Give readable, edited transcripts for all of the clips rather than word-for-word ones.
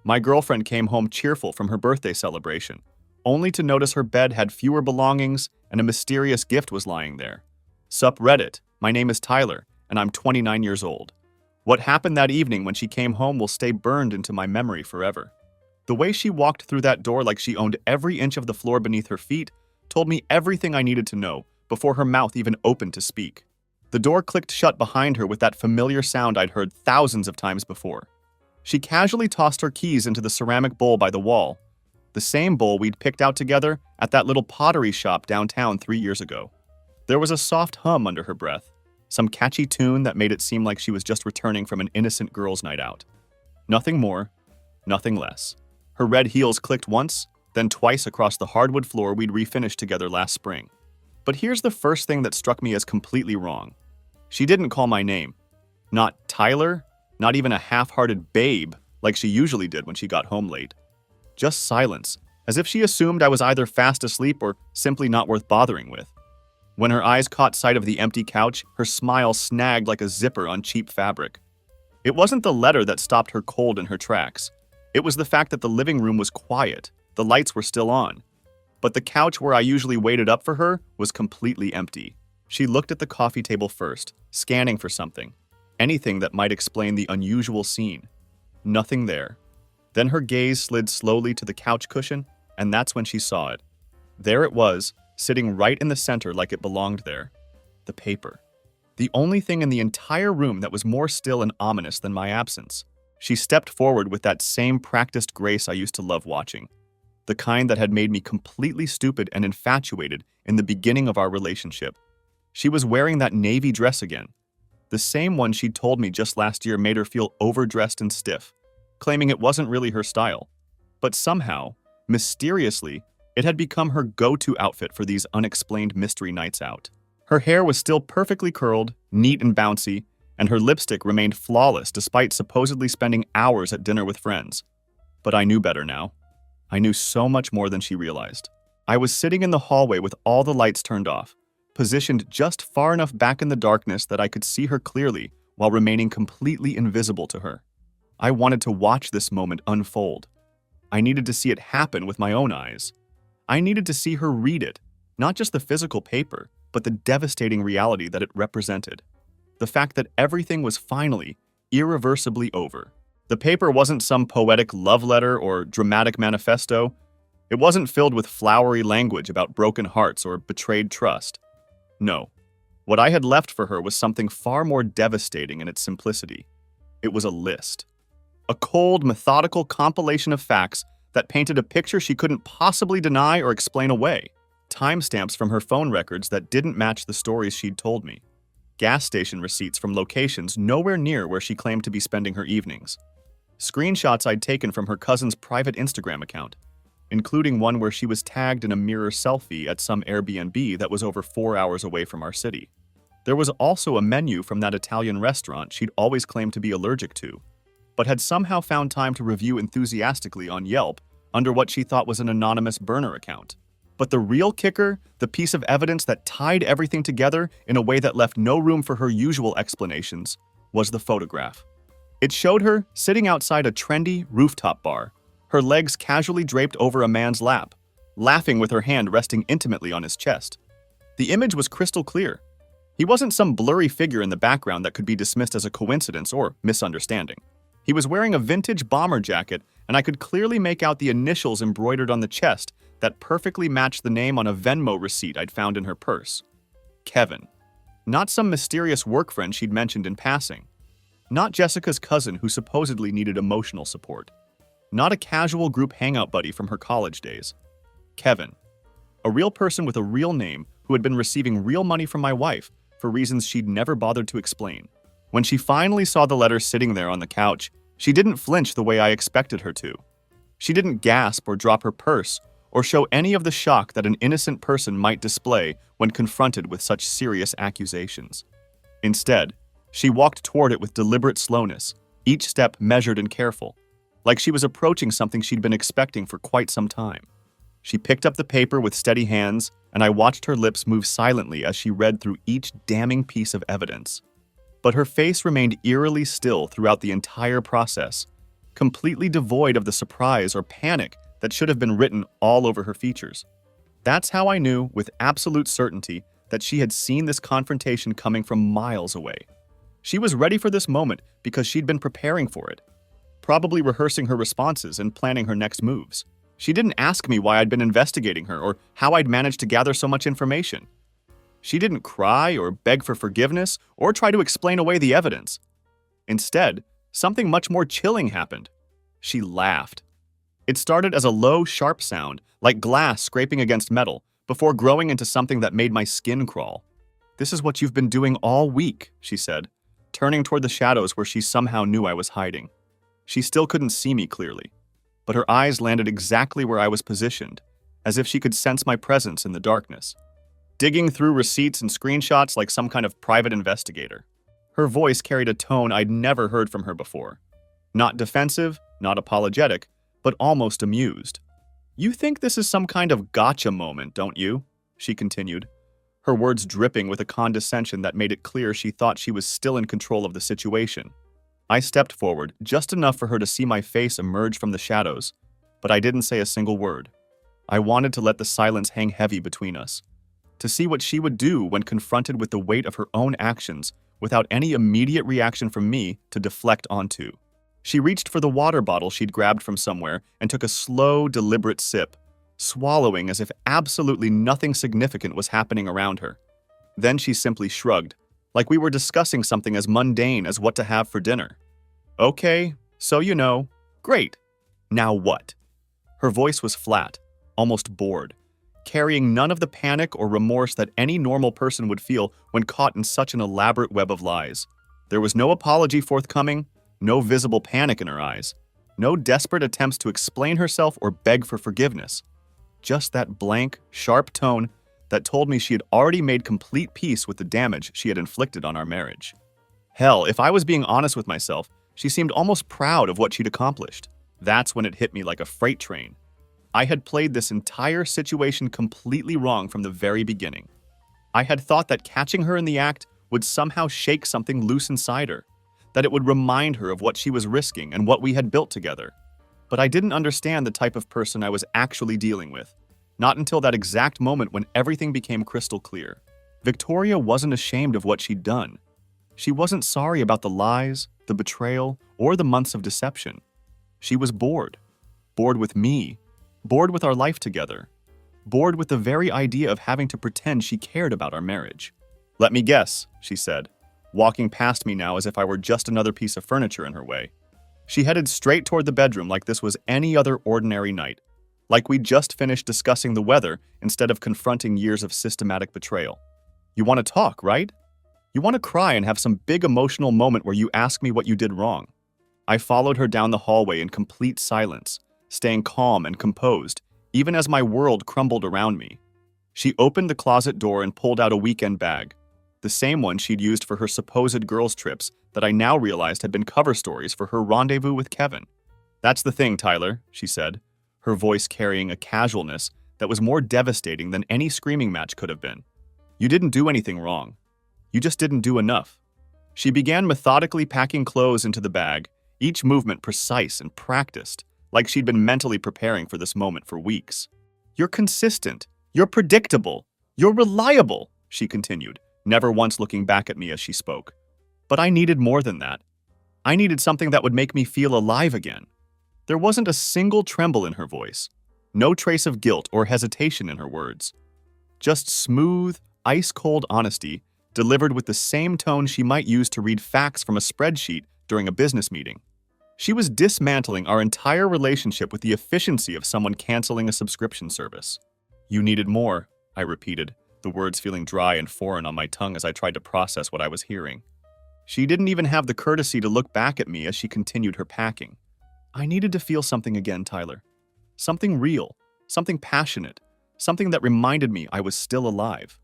My girlfriend came home cheerful from her birthday celebration, only to notice her bed had fewer belongings and a mysterious gift was lying there. Sup Reddit, my name is Tyler, and I'm 29 years old. What happened that evening when she came home will stay burned into my memory forever. The way she walked through that door like she owned every inch of the floor beneath her feet told me everything I needed to know before her mouth even opened to speak. The door clicked shut behind her with that familiar sound I'd heard thousands of times before. She casually tossed her keys into the ceramic bowl by the wall, the same bowl we'd picked out together at that little pottery shop downtown 3 years ago. There was a soft hum under her breath, some catchy tune that made it seem like she was just returning from an innocent girls' night out. Nothing more, nothing less. Her red heels clicked once, then twice across the hardwood floor we'd refinished together last spring. But here's the first thing that struck me as completely wrong. She didn't call my name. Not Tyler, not even a half-hearted babe like she usually did when she got home late. Just silence, as if she assumed I was either fast asleep or simply not worth bothering with. When her eyes caught sight of the empty couch, her smile snagged like a zipper on cheap fabric. It wasn't the letter that stopped her cold in her tracks. It was the fact that the living room was quiet, the lights were still on. But the couch where I usually waited up for her was completely empty. She looked at the coffee table first, scanning for something. Anything that might explain the unusual scene. Nothing there. Then her gaze slid slowly to the couch cushion, and that's when she saw it. There it was, sitting right in the center like it belonged there. The paper. The only thing in the entire room that was more still and ominous than my absence. She stepped forward with that same practiced grace I used to love watching. The kind that had made me completely stupid and infatuated in the beginning of our relationship. She was wearing that navy dress again. The same one she'd told me just last year made her feel overdressed and stiff, claiming it wasn't really her style. But somehow, mysteriously, it had become her go-to outfit for these unexplained mystery nights out. Her hair was still perfectly curled, neat and bouncy, and her lipstick remained flawless despite supposedly spending hours at dinner with friends. But I knew better now. I knew so much more than she realized. I was sitting in the hallway with all the lights turned off, positioned just far enough back in the darkness that I could see her clearly while remaining completely invisible to her. I wanted to watch this moment unfold. I needed to see it happen with my own eyes. I needed to see her read it, not just the physical paper, but the devastating reality that it represented. The fact that everything was finally, irreversibly over. The paper wasn't some poetic love letter or dramatic manifesto. It wasn't filled with flowery language about broken hearts or betrayed trust. No, what I had left for her was something far more devastating in its simplicity. It was a list. A cold, methodical compilation of facts that painted a picture she couldn't possibly deny or explain away. Timestamps from her phone records that didn't match the stories she'd told me. Gas station receipts from locations nowhere near where she claimed to be spending her evenings. Screenshots I'd taken from her cousin's private Instagram account, including one where she was tagged in a mirror selfie at some Airbnb that was over 4 hours away from our city. There was also a menu from that Italian restaurant she'd always claimed to be allergic to, but had somehow found time to review enthusiastically on Yelp under what she thought was an anonymous burner account. But the real kicker, the piece of evidence that tied everything together in a way that left no room for her usual explanations, was the photograph. It showed her sitting outside a trendy rooftop bar, her legs casually draped over a man's lap, laughing with her hand resting intimately on his chest. The image was crystal clear. He wasn't some blurry figure in the background that could be dismissed as a coincidence or misunderstanding. He was wearing a vintage bomber jacket, and I could clearly make out the initials embroidered on the chest that perfectly matched the name on a Venmo receipt I'd found in her purse. Kevin. Not some mysterious work friend she'd mentioned in passing. Not Jessica's cousin who supposedly needed emotional support. Not a casual group hangout buddy from her college days. Kevin. A real person with a real name who had been receiving real money from my wife for reasons she'd never bothered to explain. When she finally saw the letter sitting there on the couch, she didn't flinch the way I expected her to. She didn't gasp or drop her purse or show any of the shock that an innocent person might display when confronted with such serious accusations. Instead, she walked toward it with deliberate slowness, each step measured and careful, like she was approaching something she'd been expecting for quite some time. She picked up the paper with steady hands, and I watched her lips move silently as she read through each damning piece of evidence. But her face remained eerily still throughout the entire process, completely devoid of the surprise or panic that should have been written all over her features. That's how I knew, with absolute certainty, that she had seen this confrontation coming from miles away. She was ready for this moment because she'd been preparing for it, probably rehearsing her responses and planning her next moves. She didn't ask me why I'd been investigating her or how I'd managed to gather so much information. She didn't cry or beg for forgiveness or try to explain away the evidence. Instead, something much more chilling happened. She laughed. It started as a low, sharp sound, like glass scraping against metal, before growing into something that made my skin crawl. "This is what you've been doing all week," she said, turning toward the shadows where she somehow knew I was hiding. She still couldn't see me clearly, but her eyes landed exactly where I was positioned, as if she could sense my presence in the darkness, digging through receipts and screenshots like some kind of private investigator. Her voice carried a tone I'd never heard from her before. Not defensive, not apologetic, but almost amused. "You think this is some kind of gotcha moment, don't you?" she continued, her words dripping with a condescension that made it clear she thought she was still in control of the situation. I stepped forward, just enough for her to see my face emerge from the shadows, but I didn't say a single word. I wanted to let the silence hang heavy between us, to see what she would do when confronted with the weight of her own actions without any immediate reaction from me to deflect onto. She reached for the water bottle she'd grabbed from somewhere and took a slow, deliberate sip, swallowing as if absolutely nothing significant was happening around her. Then she simply shrugged, like we were discussing something as mundane as what to have for dinner. "Okay, so you know. Great. Now what?" Her voice was flat, almost bored, carrying none of the panic or remorse that any normal person would feel when caught in such an elaborate web of lies. There was no apology forthcoming, no visible panic in her eyes, no desperate attempts to explain herself or beg for forgiveness. Just that blank, sharp tone that told me she had already made complete peace with the damage she had inflicted on our marriage. Hell, if I was being honest with myself, she seemed almost proud of what she'd accomplished. That's when it hit me like a freight train. I had played this entire situation completely wrong from the very beginning. I had thought that catching her in the act would somehow shake something loose inside her, that it would remind her of what she was risking and what we had built together. But I didn't understand the type of person I was actually dealing with, not until that exact moment when everything became crystal clear. Victoria wasn't ashamed of what she'd done. She wasn't sorry about the lies, the betrayal, or the months of deception. She was bored. Bored with me. Bored with our life together. Bored with the very idea of having to pretend she cared about our marriage. "Let me guess," she said, walking past me now as if I were just another piece of furniture in her way. She headed straight toward the bedroom like this was any other ordinary night, like we'd just finished discussing the weather instead of confronting years of systematic betrayal. "You want to talk, right? You want to cry and have some big emotional moment where you ask me what you did wrong." I followed her down the hallway in complete silence, staying calm and composed, even as my world crumbled around me. She opened the closet door and pulled out a weekend bag, the same one she'd used for her supposed girls' trips that I now realized had been cover stories for her rendezvous with Kevin. "That's the thing, Tyler," she said, her voice carrying a casualness that was more devastating than any screaming match could have been. "You didn't do anything wrong. You just didn't do enough." She began methodically packing clothes into the bag, each movement precise and practiced, like she'd been mentally preparing for this moment for weeks. "You're consistent. You're predictable. You're reliable," she continued, never once looking back at me as she spoke. But I needed more than that. I needed something that would make me feel alive again. There wasn't a single tremble in her voice, no trace of guilt or hesitation in her words. Just smooth, ice-cold honesty delivered with the same tone she might use to read facts from a spreadsheet during a business meeting. She was dismantling our entire relationship with the efficiency of someone canceling a subscription service. "You needed more," I repeated, the words feeling dry and foreign on my tongue as I tried to process what I was hearing. She didn't even have the courtesy to look back at me as she continued her packing. "I needed to feel something again, Tyler. Something real, something passionate, something that reminded me I was still alive."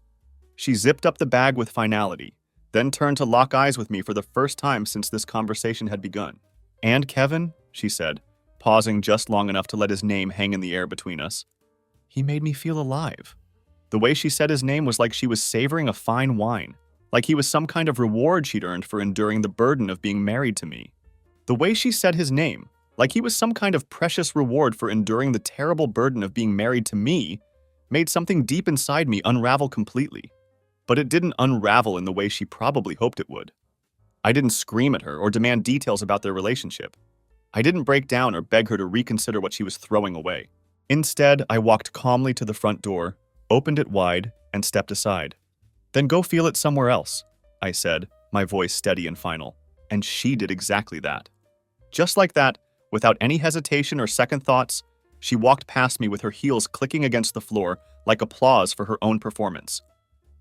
She zipped up the bag with finality, then turned to lock eyes with me for the first time since this conversation had begun. "And Kevin," she said, pausing just long enough to let his name hang in the air between us. "He made me feel alive." The way she said his name was like she was savoring a fine wine, like he was some kind of reward she'd earned for enduring the burden of being married to me. The way she said his name, like he was some kind of precious reward for enduring the terrible burden of being married to me, made something deep inside me unravel completely. But it didn't unravel in the way she probably hoped it would. I didn't scream at her or demand details about their relationship. I didn't break down or beg her to reconsider what she was throwing away. Instead, I walked calmly to the front door, opened it wide, and stepped aside. "Then go feel it somewhere else," I said, my voice steady and final. And she did exactly that. Just like that, without any hesitation or second thoughts, she walked past me with her heels clicking against the floor like applause for her own performance.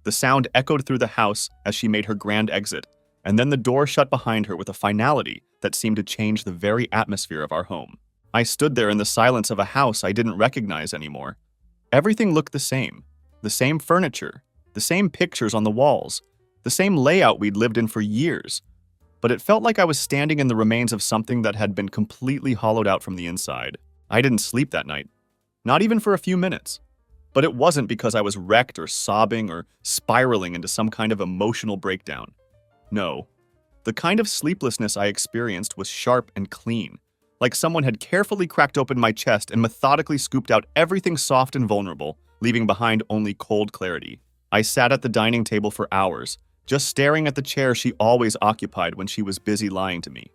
The sound echoed through the house as she made her grand exit, and then the door shut behind her with a finality that seemed to change the very atmosphere of our home. I stood there in the silence of a house I didn't recognize anymore. Everything looked the same furniture, the same pictures on the walls, the same layout we'd lived in for years, but it felt like I was standing in the remains of something that had been completely hollowed out from the inside. I didn't sleep that night, not even for a few minutes. But it wasn't because I was wrecked or sobbing or spiraling into some kind of emotional breakdown. No, the kind of sleeplessness I experienced was sharp and clean, like someone had carefully cracked open my chest and methodically scooped out everything soft and vulnerable, leaving behind only cold clarity. I sat at the dining table for hours, just staring at the chair she always occupied when she was busy lying to me.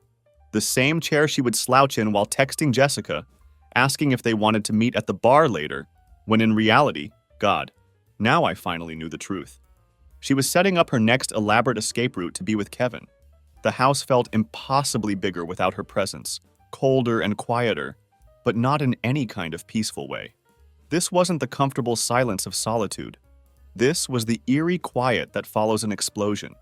The same chair she would slouch in while texting Jessica, asking if they wanted to meet at the bar later, when in reality, God, now I finally knew the truth. She was setting up her next elaborate escape route to be with Kevin. The house felt impossibly bigger without her presence, colder and quieter, but not in any kind of peaceful way. This wasn't the comfortable silence of solitude. This was the eerie quiet that follows an explosion,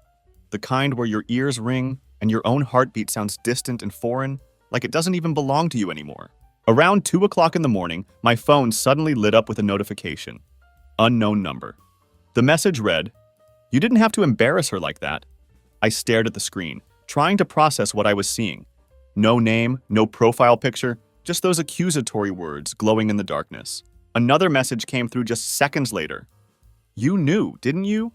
the kind where your ears ring and your own heartbeat sounds distant and foreign, like it doesn't even belong to you anymore. Around 2 o'clock in the morning, my phone suddenly lit up with a notification. Unknown number. The message read, "You didn't have to embarrass her like that." I stared at the screen, trying to process what I was seeing. No name, no profile picture, just those accusatory words glowing in the darkness. Another message came through just seconds later. "You knew, didn't you?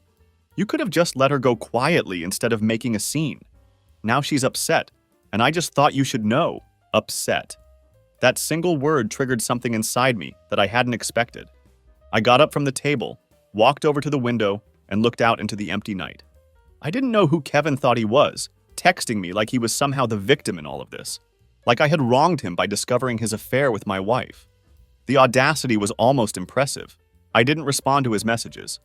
You could have just let her go quietly instead of making a scene. Now she's upset, and I just thought you should know. Upset." That single word triggered something inside me that I hadn't expected. I got up from the table, walked over to the window, and looked out into the empty night. I didn't know who Kevin thought he was, texting me like he was somehow the victim in all of this, like I had wronged him by discovering his affair with my wife. The audacity was almost impressive. I didn't respond to his messages.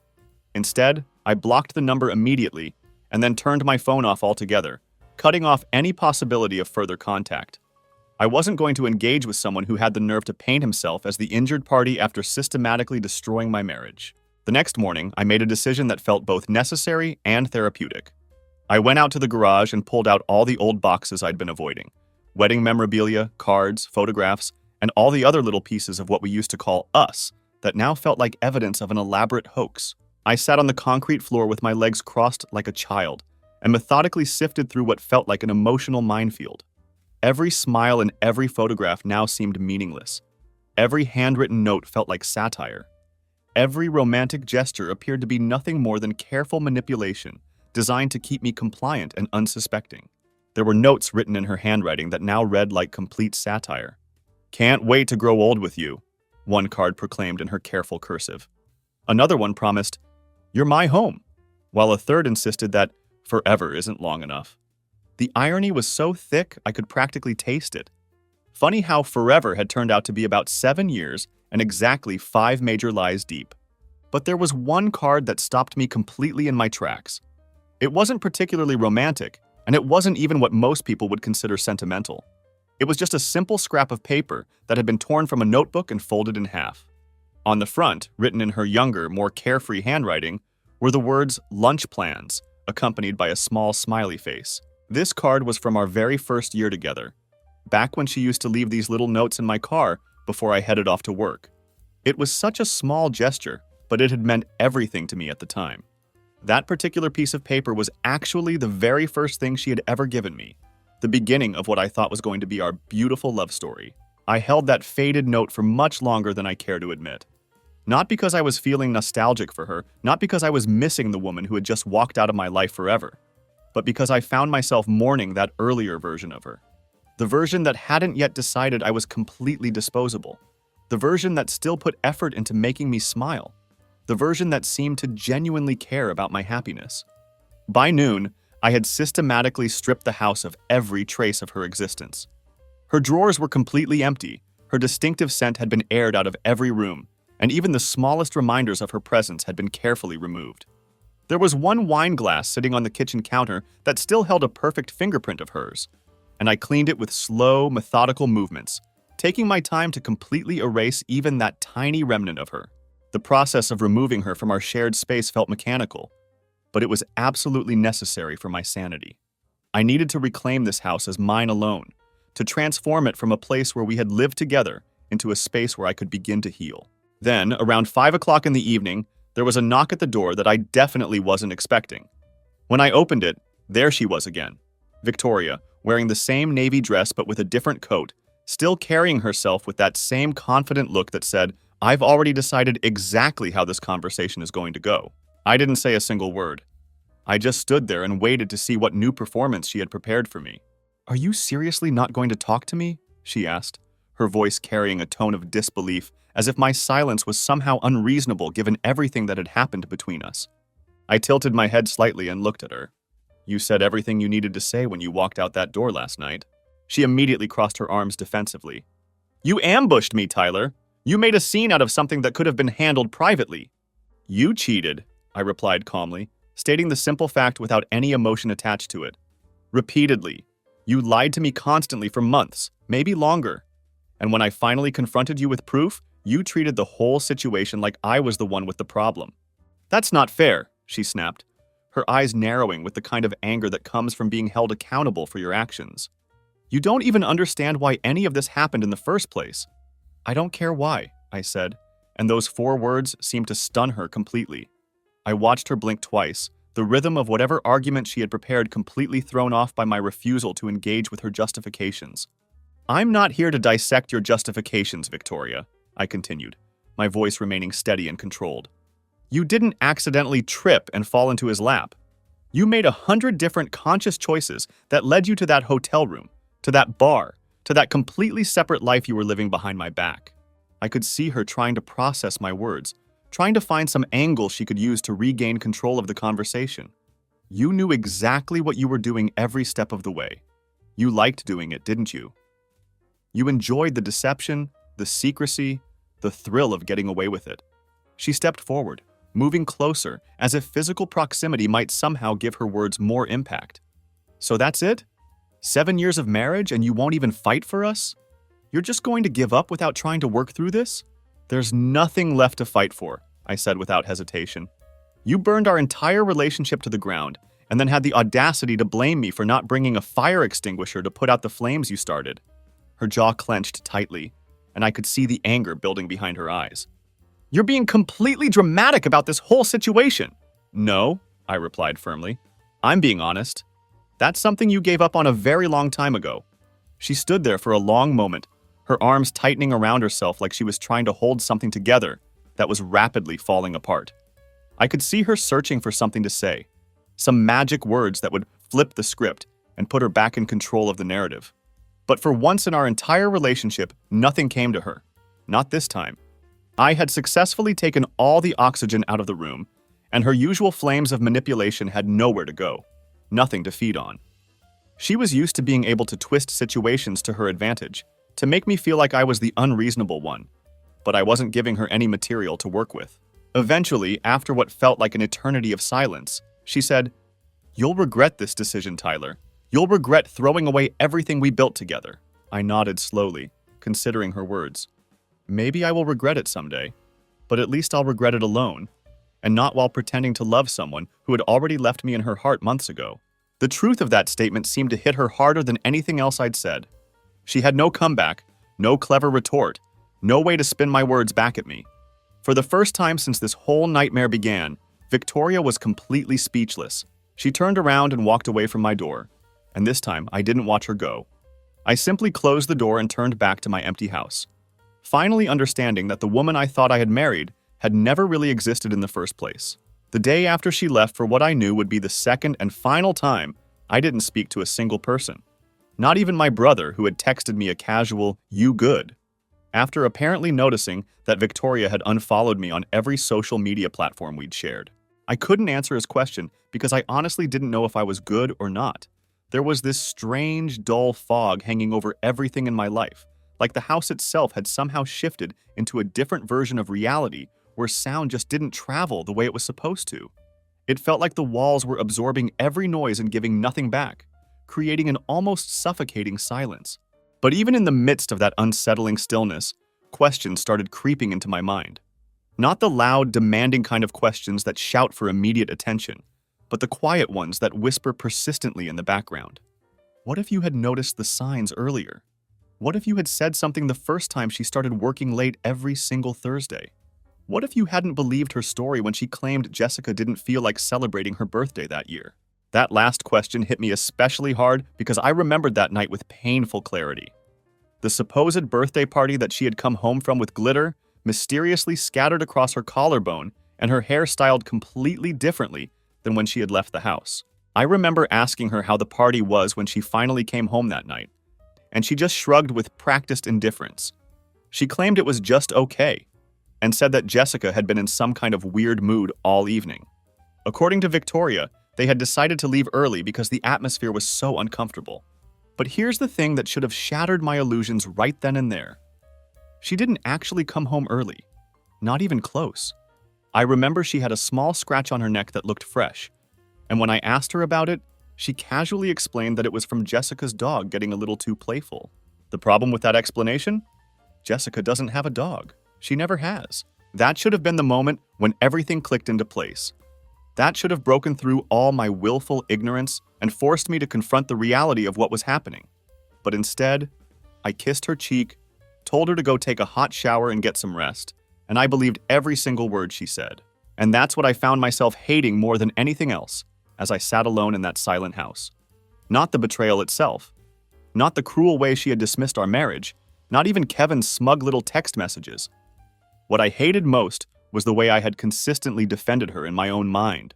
Instead, I blocked the number immediately and then turned my phone off altogether, cutting off any possibility of further contact. I wasn't going to engage with someone who had the nerve to paint himself as the injured party after systematically destroying my marriage. The next morning, I made a decision that felt both necessary and therapeutic. I went out to the garage and pulled out all the old boxes I'd been avoiding. Wedding memorabilia, cards, photographs, and all the other little pieces of what we used to call us that now felt like evidence of an elaborate hoax. I sat on the concrete floor with my legs crossed like a child and methodically sifted through what felt like an emotional minefield. Every smile and every photograph now seemed meaningless. Every handwritten note felt like satire. Every romantic gesture appeared to be nothing more than careful manipulation designed to keep me compliant and unsuspecting. There were notes written in her handwriting that now read like complete satire. "Can't wait to grow old with you," one card proclaimed in her careful cursive. Another one promised, "You're my home," while a third insisted that forever isn't long enough. The irony was so thick I could practically taste it. Funny how forever had turned out to be about 7 years and exactly 5 major lies deep. But there was one card that stopped me completely in my tracks. It wasn't particularly romantic, and it wasn't even what most people would consider sentimental. It was just a simple scrap of paper that had been torn from a notebook and folded in half. On the front, written in her younger, more carefree handwriting, were the words "lunch plans," accompanied by a small smiley face. This card was from our very first year together, back when she used to leave these little notes in my car before I headed off to work. It was such a small gesture, but it had meant everything to me at the time. That particular piece of paper was actually the very first thing she had ever given me, the beginning of what I thought was going to be our beautiful love story. I held that faded note for much longer than I care to admit. Not because I was feeling nostalgic for her, not because I was missing the woman who had just walked out of my life forever, but because I found myself mourning that earlier version of her. The version that hadn't yet decided I was completely disposable. The version that still put effort into making me smile. The version that seemed to genuinely care about my happiness. By noon, I had systematically stripped the house of every trace of her existence. Her drawers were completely empty, her distinctive scent had been aired out of every room, and even the smallest reminders of her presence had been carefully removed. There was one wine glass sitting on the kitchen counter that still held a perfect fingerprint of hers, and I cleaned it with slow, methodical movements, taking my time to completely erase even that tiny remnant of her. The process of removing her from our shared space felt mechanical, but it was absolutely necessary for my sanity. I needed to reclaim this house as mine alone, to transform it from a place where we had lived together into a space where I could begin to heal. Then, around 5 o'clock in the evening, there was a knock at the door that I definitely wasn't expecting. When I opened it, there she was again, Victoria, wearing the same navy dress but with a different coat, still carrying herself with that same confident look that said, "I've already decided exactly how this conversation is going to go." I didn't say a single word. I just stood there and waited to see what new performance she had prepared for me. "Are you seriously not going to talk to me?" she asked, her voice carrying a tone of disbelief, as if my silence was somehow unreasonable given everything that had happened between us. I tilted my head slightly and looked at her. "You said everything you needed to say when you walked out that door last night." She immediately crossed her arms defensively. "You ambushed me, Tyler. You made a scene out of something that could have been handled privately." "You cheated," I replied calmly, stating the simple fact without any emotion attached to it. "Repeatedly. You lied to me constantly for months, maybe longer. And when I finally confronted you with proof, you treated the whole situation like I was the one with the problem." "That's not fair," she snapped, her eyes narrowing with the kind of anger that comes from being held accountable for your actions. "You don't even understand why any of this happened in the first place." "I don't care why," I said, and those 4 words seemed to stun her completely. I watched her blink twice, the rhythm of whatever argument she had prepared completely thrown off by my refusal to engage with her justifications. "I'm not here to dissect your justifications, Victoria," I continued, my voice remaining steady and controlled. "You didn't accidentally trip and fall into his lap. You made 100 different conscious choices that led you to that hotel room, to that bar, to that completely separate life you were living behind my back." I could see her trying to process my words, trying to find some angle she could use to regain control of the conversation. "You knew exactly what you were doing every step of the way. You liked doing it, didn't you? You enjoyed the deception, the secrecy, the thrill of getting away with it." She stepped forward, moving closer, as if physical proximity might somehow give her words more impact. "So that's it? 7 years of marriage and you won't even fight for us? You're just going to give up without trying to work through this?" "There's nothing left to fight for," I said without hesitation. "You burned our entire relationship to the ground and then had the audacity to blame me for not bringing a fire extinguisher to put out the flames you started." Her jaw clenched tightly, and I could see the anger building behind her eyes. "You're being completely dramatic about this whole situation." "No," I replied firmly. "I'm being honest. That's something you gave up on a very long time ago." She stood there for a long moment, her arms tightening around herself like she was trying to hold something together that was rapidly falling apart. I could see her searching for something to say, some magic words that would flip the script and put her back in control of the narrative. But for once in our entire relationship, nothing came to her. Not this time. I had successfully taken all the oxygen out of the room, and her usual flames of manipulation had nowhere to go, nothing to feed on. She was used to being able to twist situations to her advantage, to make me feel like I was the unreasonable one, but I wasn't giving her any material to work with. Eventually, after what felt like an eternity of silence, she said, "You'll regret this decision, Tyler. You'll regret throwing away everything we built together." I nodded slowly, considering her words. Maybe I will regret it someday, but at least I'll regret it alone, and not while pretending to love someone who had already left me in her heart months ago. The truth of that statement seemed to hit her harder than anything else I'd said. She had no comeback, no clever retort, no way to spin my words back at me. For the first time since this whole nightmare began, Victoria was completely speechless. She turned around and walked away from my door, and this time I didn't watch her go. I simply closed the door and turned back to my empty house, finally understanding that the woman I thought I had married had never really existed in the first place. The day after she left for what I knew would be the second and final time, I didn't speak to a single person. Not even my brother, who had texted me a casual, "You good?" after apparently noticing that Victoria had unfollowed me on every social media platform we'd shared. I couldn't answer his question because I honestly didn't know if I was good or not. There was this strange, dull fog hanging over everything in my life, like the house itself had somehow shifted into a different version of reality where sound just didn't travel the way it was supposed to. It felt like the walls were absorbing every noise and giving nothing back, creating an almost suffocating silence. But even in the midst of that unsettling stillness, questions started creeping into my mind. Not the loud, demanding kind of questions that shout for immediate attention, but the quiet ones that whisper persistently in the background. What if you had noticed the signs earlier? What if you had said something the first time she started working late every single Thursday? What if you hadn't believed her story when she claimed Jessica didn't feel like celebrating her birthday that year? That last question hit me especially hard because I remembered that night with painful clarity. The supposed birthday party that she had come home from with glitter mysteriously scattered across her collarbone and her hair styled completely differently than when she had left the house. I remember asking her how the party was when she finally came home that night, and she just shrugged with practiced indifference. She claimed it was just okay, and said that Jessica had been in some kind of weird mood all evening. According to Victoria, they had decided to leave early because the atmosphere was so uncomfortable. But here's the thing that should have shattered my illusions right then and there. She didn't actually come home early. Not even close. I remember she had a small scratch on her neck that looked fresh, and when I asked her about it, she casually explained that it was from Jessica's dog getting a little too playful. The problem with that explanation? Jessica doesn't have a dog. She never has. That should have been the moment when everything clicked into place. That should have broken through all my willful ignorance and forced me to confront the reality of what was happening. But instead, I kissed her cheek, told her to go take a hot shower and get some rest, and I believed every single word she said. And that's what I found myself hating more than anything else as I sat alone in that silent house. Not the betrayal itself, not the cruel way she had dismissed our marriage, not even Kevin's smug little text messages. What I hated most was the way I had consistently defended her in my own mind,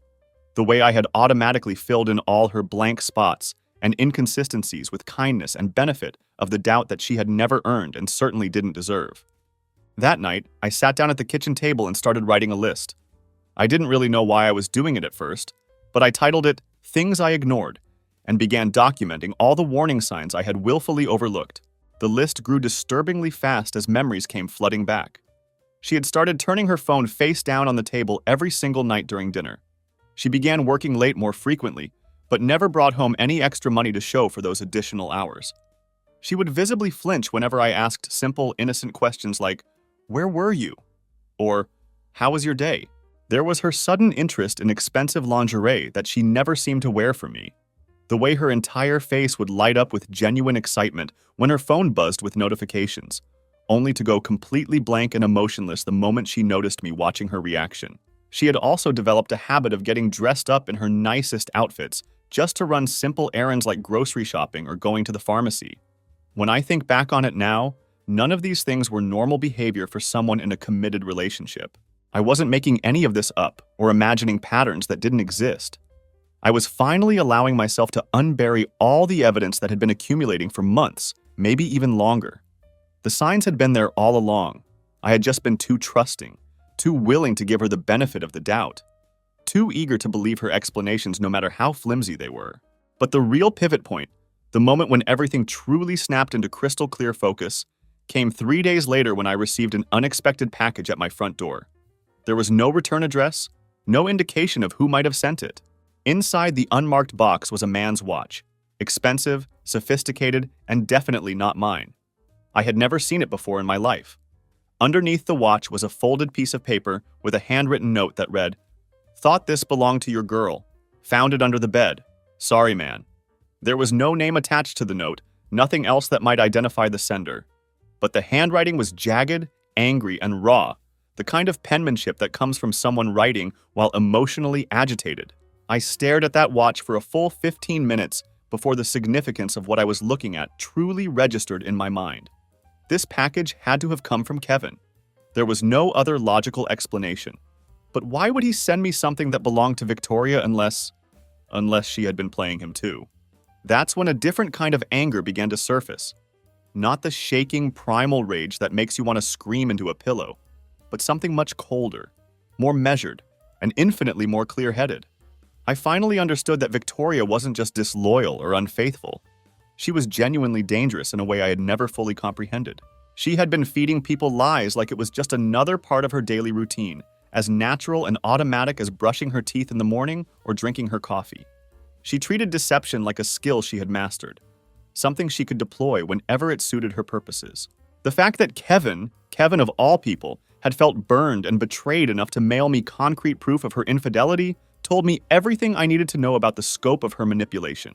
the way I had automatically filled in all her blank spots and inconsistencies with kindness and benefit of the doubt that she had never earned and certainly didn't deserve. That night, I sat down at the kitchen table and started writing a list. I didn't really know why I was doing it at first, but I titled it "Things I Ignored" and began documenting all the warning signs I had willfully overlooked. The list grew disturbingly fast as memories came flooding back. She had started turning her phone face down on the table every single night during dinner. She began working late more frequently, but never brought home any extra money to show for those additional hours. She would visibly flinch whenever I asked simple, innocent questions like, "Where were you?" or "How was your day?" There was her sudden interest in expensive lingerie that she never seemed to wear for me. The way her entire face would light up with genuine excitement when her phone buzzed with notifications, only to go completely blank and emotionless the moment she noticed me watching her reaction. She had also developed a habit of getting dressed up in her nicest outfits just to run simple errands like grocery shopping or going to the pharmacy. When I think back on it now, none of these things were normal behavior for someone in a committed relationship. I wasn't making any of this up or imagining patterns that didn't exist. I was finally allowing myself to unbury all the evidence that had been accumulating for months, maybe even longer. The signs had been there all along. I had just been too trusting, too willing to give her the benefit of the doubt, too eager to believe her explanations no matter how flimsy they were. But the real pivot point, the moment when everything truly snapped into crystal clear focus, came 3 days later when I received an unexpected package at my front door. There was no return address, no indication of who might have sent it. Inside the unmarked box was a man's watch, expensive, sophisticated, and definitely not mine. I had never seen it before in my life. Underneath the watch was a folded piece of paper with a handwritten note that read, "Thought this belonged to your girl. Found it under the bed. Sorry, man." There was no name attached to the note, nothing else that might identify the sender. But the handwriting was jagged, angry, and raw, the kind of penmanship that comes from someone writing while emotionally agitated. I stared at that watch for a full 15 minutes before the significance of what I was looking at truly registered in my mind. This package had to have come from Kevin. There was no other logical explanation. But why would he send me something that belonged to Victoria unless she had been playing him too? That's when a different kind of anger began to surface. Not the shaking, primal rage that makes you want to scream into a pillow, but something much colder, more measured, and infinitely more clear-headed. I finally understood that Victoria wasn't just disloyal or unfaithful. She was genuinely dangerous in a way I had never fully comprehended. She had been feeding people lies like it was just another part of her daily routine, as natural and automatic as brushing her teeth in the morning or drinking her coffee. She treated deception like a skill she had mastered, something she could deploy whenever it suited her purposes. The fact that Kevin of all people, had felt burned and betrayed enough to mail me concrete proof of her infidelity told me everything I needed to know about the scope of her manipulation.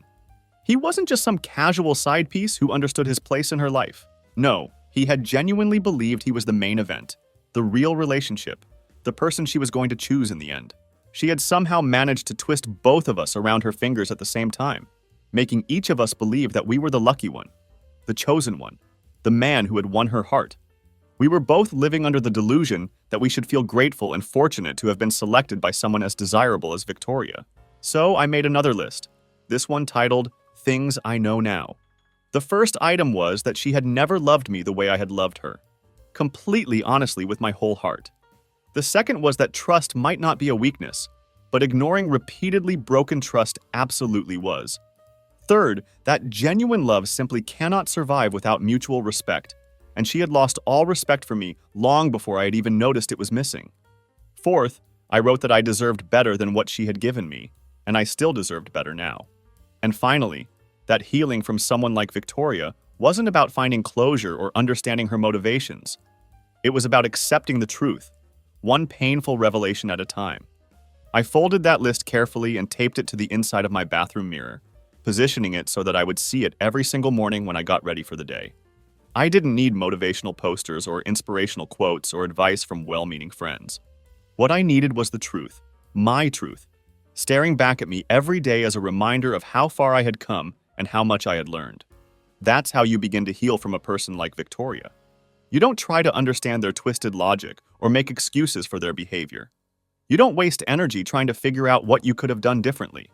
He wasn't just some casual side piece who understood his place in her life. No, he had genuinely believed he was the main event, the real relationship, the person she was going to choose in the end. She had somehow managed to twist both of us around her fingers at the same time, making each of us believe that we were the lucky one, the chosen one, the man who had won her heart. We were both living under the delusion that we should feel grateful and fortunate to have been selected by someone as desirable as Victoria. So I made another list, this one titled, Things I Know Now. The first item was that she had never loved me the way I had loved her, completely honestly with my whole heart. The second was that trust might not be a weakness, but ignoring repeatedly broken trust absolutely was. Third, that genuine love simply cannot survive without mutual respect, and she had lost all respect for me long before I had even noticed it was missing. Fourth, I wrote that I deserved better than what she had given me, and I still deserved better now. And finally, that healing from someone like Victoria wasn't about finding closure or understanding her motivations. It was about accepting the truth, one painful revelation at a time. I folded that list carefully and taped it to the inside of my bathroom mirror, positioning it so that I would see it every single morning when I got ready for the day. I didn't need motivational posters or inspirational quotes or advice from well-meaning friends. What I needed was the truth, my truth, staring back at me every day as a reminder of how far I had come and how much I had learned. That's how you begin to heal from a person like Victoria. You don't try to understand their twisted logic or make excuses for their behavior. You don't waste energy trying to figure out what you could have done differently.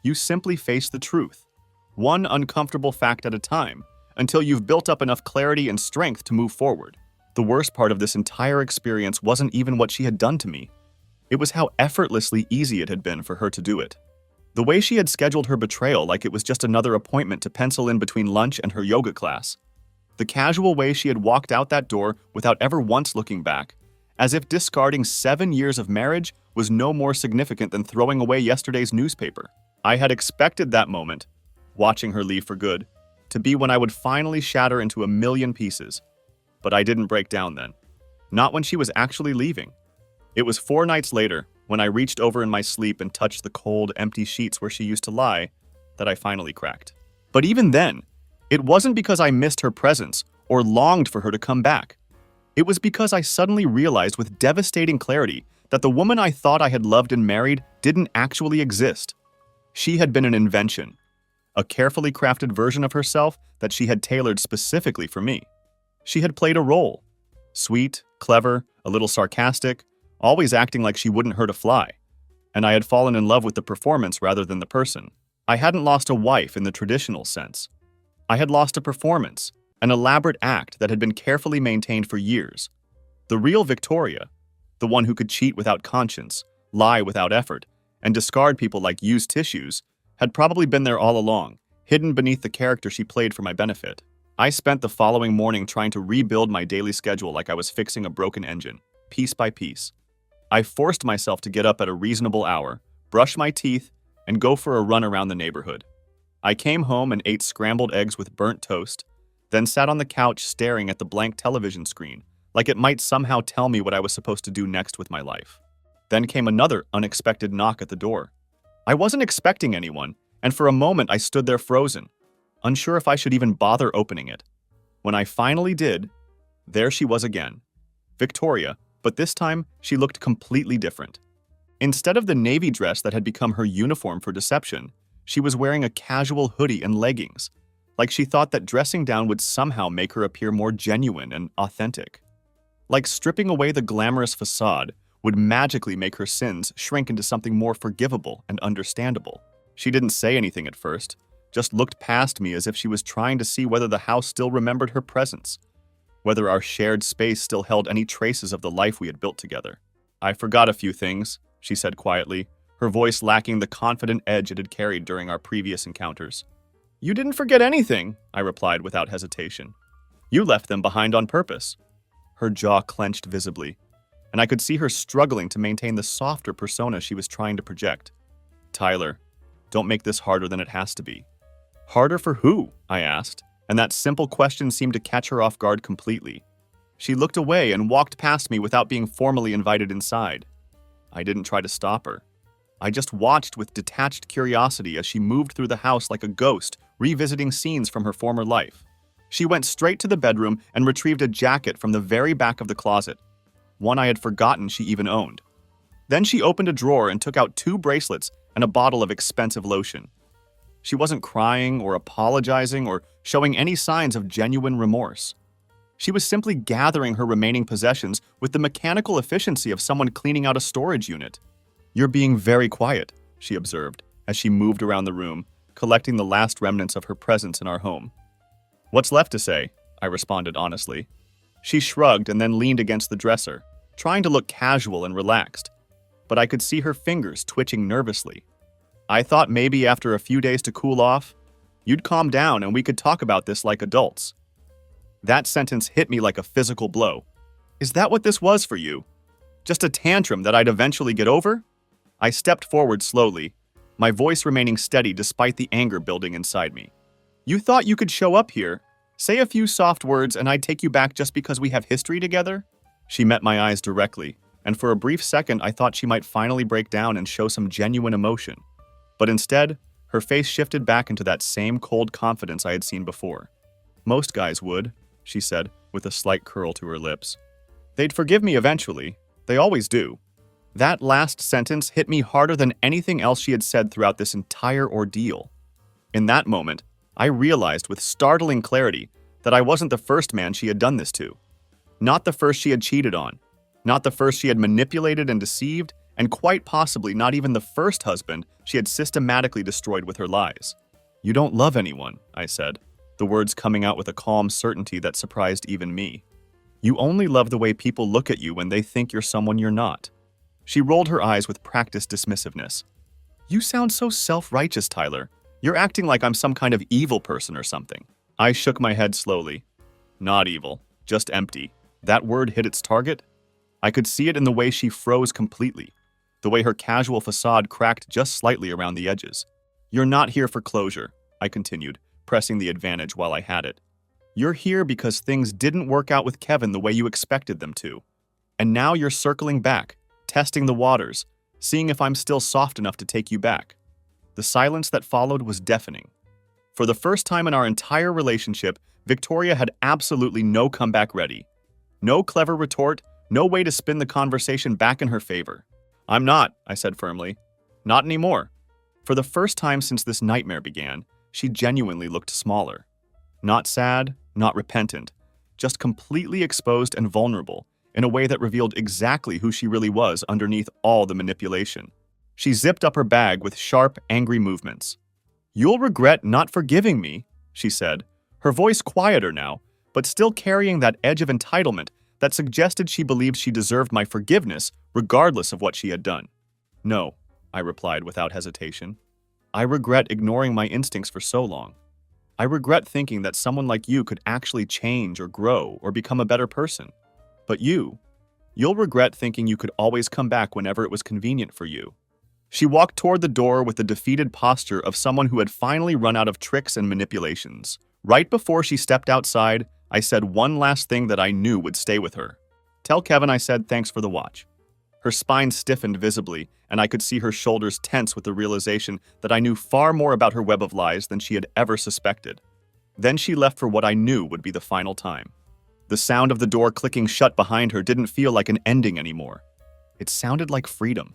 You simply face the truth, one uncomfortable fact at a time, until you've built up enough clarity and strength to move forward. The worst part of this entire experience wasn't even what she had done to me. It was how effortlessly easy it had been for her to do it. The way she had scheduled her betrayal like it was just another appointment to pencil in between lunch and her yoga class. The casual way she had walked out that door without ever once looking back, as if discarding 7 years of marriage was no more significant than throwing away yesterday's newspaper. I had expected that moment, watching her leave for good, to be when I would finally shatter into a million pieces. But I didn't break down then. Not when she was actually leaving. It was 4 nights later, when I reached over in my sleep and touched the cold, empty sheets where she used to lie, that I finally cracked. But even then, it wasn't because I missed her presence or longed for her to come back. It was because I suddenly realized with devastating clarity that the woman I thought I had loved and married didn't actually exist. She had been an invention, a carefully crafted version of herself that she had tailored specifically for me. She had played a role. Sweet, clever, a little sarcastic, always acting like she wouldn't hurt a fly. And I had fallen in love with the performance rather than the person. I hadn't lost a wife in the traditional sense. I had lost a performance, an elaborate act that had been carefully maintained for years. The real Victoria, the one who could cheat without conscience, lie without effort, and discard people like used tissues, had probably been there all along, hidden beneath the character she played for my benefit. I spent the following morning trying to rebuild my daily schedule like I was fixing a broken engine, piece by piece. I forced myself to get up at a reasonable hour, brush my teeth, and go for a run around the neighborhood. I came home and ate scrambled eggs with burnt toast, then sat on the couch staring at the blank television screen, like it might somehow tell me what I was supposed to do next with my life. Then came another unexpected knock at the door. I wasn't expecting anyone, and for a moment I stood there frozen, unsure if I should even bother opening it. When I finally did, there she was again. Victoria, but this time she looked completely different. Instead of the navy dress that had become her uniform for deception, she was wearing a casual hoodie and leggings, like she thought that dressing down would somehow make her appear more genuine and authentic. Like stripping away the glamorous facade would magically make her sins shrink into something more forgivable and understandable. She didn't say anything at first, just looked past me as if she was trying to see whether the house still remembered her presence, whether our shared space still held any traces of the life we had built together. "I forgot a few things," she said quietly, her voice lacking the confident edge it had carried during our previous encounters. "You didn't forget anything," I replied without hesitation. "You left them behind on purpose." Her jaw clenched visibly, and I could see her struggling to maintain the softer persona she was trying to project. "Tyler, don't make this harder than it has to be." "Harder for who?" I asked, and that simple question seemed to catch her off guard completely. She looked away and walked past me without being formally invited inside. I didn't try to stop her. I just watched with detached curiosity as she moved through the house like a ghost, revisiting scenes from her former life. She went straight to the bedroom and retrieved a jacket from the very back of the closet, one I had forgotten she even owned. Then she opened a drawer and took out 2 bracelets and a bottle of expensive lotion. She wasn't crying or apologizing or showing any signs of genuine remorse. She was simply gathering her remaining possessions with the mechanical efficiency of someone cleaning out a storage unit. "You're being very quiet," she observed as she moved around the room, collecting the last remnants of her presence in our home. "What's left to say?" I responded honestly. She shrugged and then leaned against the dresser, trying to look casual and relaxed, but I could see her fingers twitching nervously. "I thought maybe after a few days to cool off, you'd calm down and we could talk about this like adults." That sentence hit me like a physical blow. Is that what this was for you? Just a tantrum that I'd eventually get over? I stepped forward slowly, my voice remaining steady despite the anger building inside me. "You thought you could show up here, say a few soft words, and I'd take you back just because we have history together?" She met my eyes directly, and for a brief second I thought she might finally break down and show some genuine emotion. But instead, her face shifted back into that same cold confidence I had seen before. "Most guys would," she said, with a slight curl to her lips. "They'd forgive me eventually. They always do." That last sentence hit me harder than anything else she had said throughout this entire ordeal. In that moment, I realized with startling clarity that I wasn't the first man she had done this to. Not the first she had cheated on. Not the first she had manipulated and deceived, and quite possibly not even the first husband she had systematically destroyed with her lies. "You don't love anyone," I said, the words coming out with a calm certainty that surprised even me. "You only love the way people look at you when they think you're someone you're not." She rolled her eyes with practiced dismissiveness. "You sound so self-righteous, Tyler. You're acting like I'm some kind of evil person or something." I shook my head slowly. "Not evil, just empty." That word hit its target. I could see it in the way she froze completely, the way her casual facade cracked just slightly around the edges. "You're not here for closure," I continued, pressing the advantage while I had it. "You're here because things didn't work out with Kevin the way you expected them to. And now you're circling back, testing the waters, seeing if I'm still soft enough to take you back." The silence that followed was deafening. For the first time in our entire relationship, Victoria had absolutely no comeback ready. No clever retort, no way to spin the conversation back in her favor. "I'm not," I said firmly. "Not anymore." For the first time since this nightmare began, she genuinely looked smaller. Not sad, not repentant, just completely exposed and vulnerable in a way that revealed exactly who she really was underneath all the manipulation. She zipped up her bag with sharp, angry movements. "You'll regret not forgiving me," she said, her voice quieter now, but still carrying that edge of entitlement that suggested she believed she deserved my forgiveness regardless of what she had done. "No," I replied without hesitation. "I regret ignoring my instincts for so long. I regret thinking that someone like you could actually change or grow or become a better person. But you'll regret thinking you could always come back whenever it was convenient for you." She walked toward the door with the defeated posture of someone who had finally run out of tricks and manipulations. Right before she stepped outside, I said one last thing that I knew would stay with her. "Tell Kevin I said thanks for the watch." Her spine stiffened visibly, and I could see her shoulders tense with the realization that I knew far more about her web of lies than she had ever suspected. Then she left for what I knew would be the final time. The sound of the door clicking shut behind her didn't feel like an ending anymore. It sounded like freedom.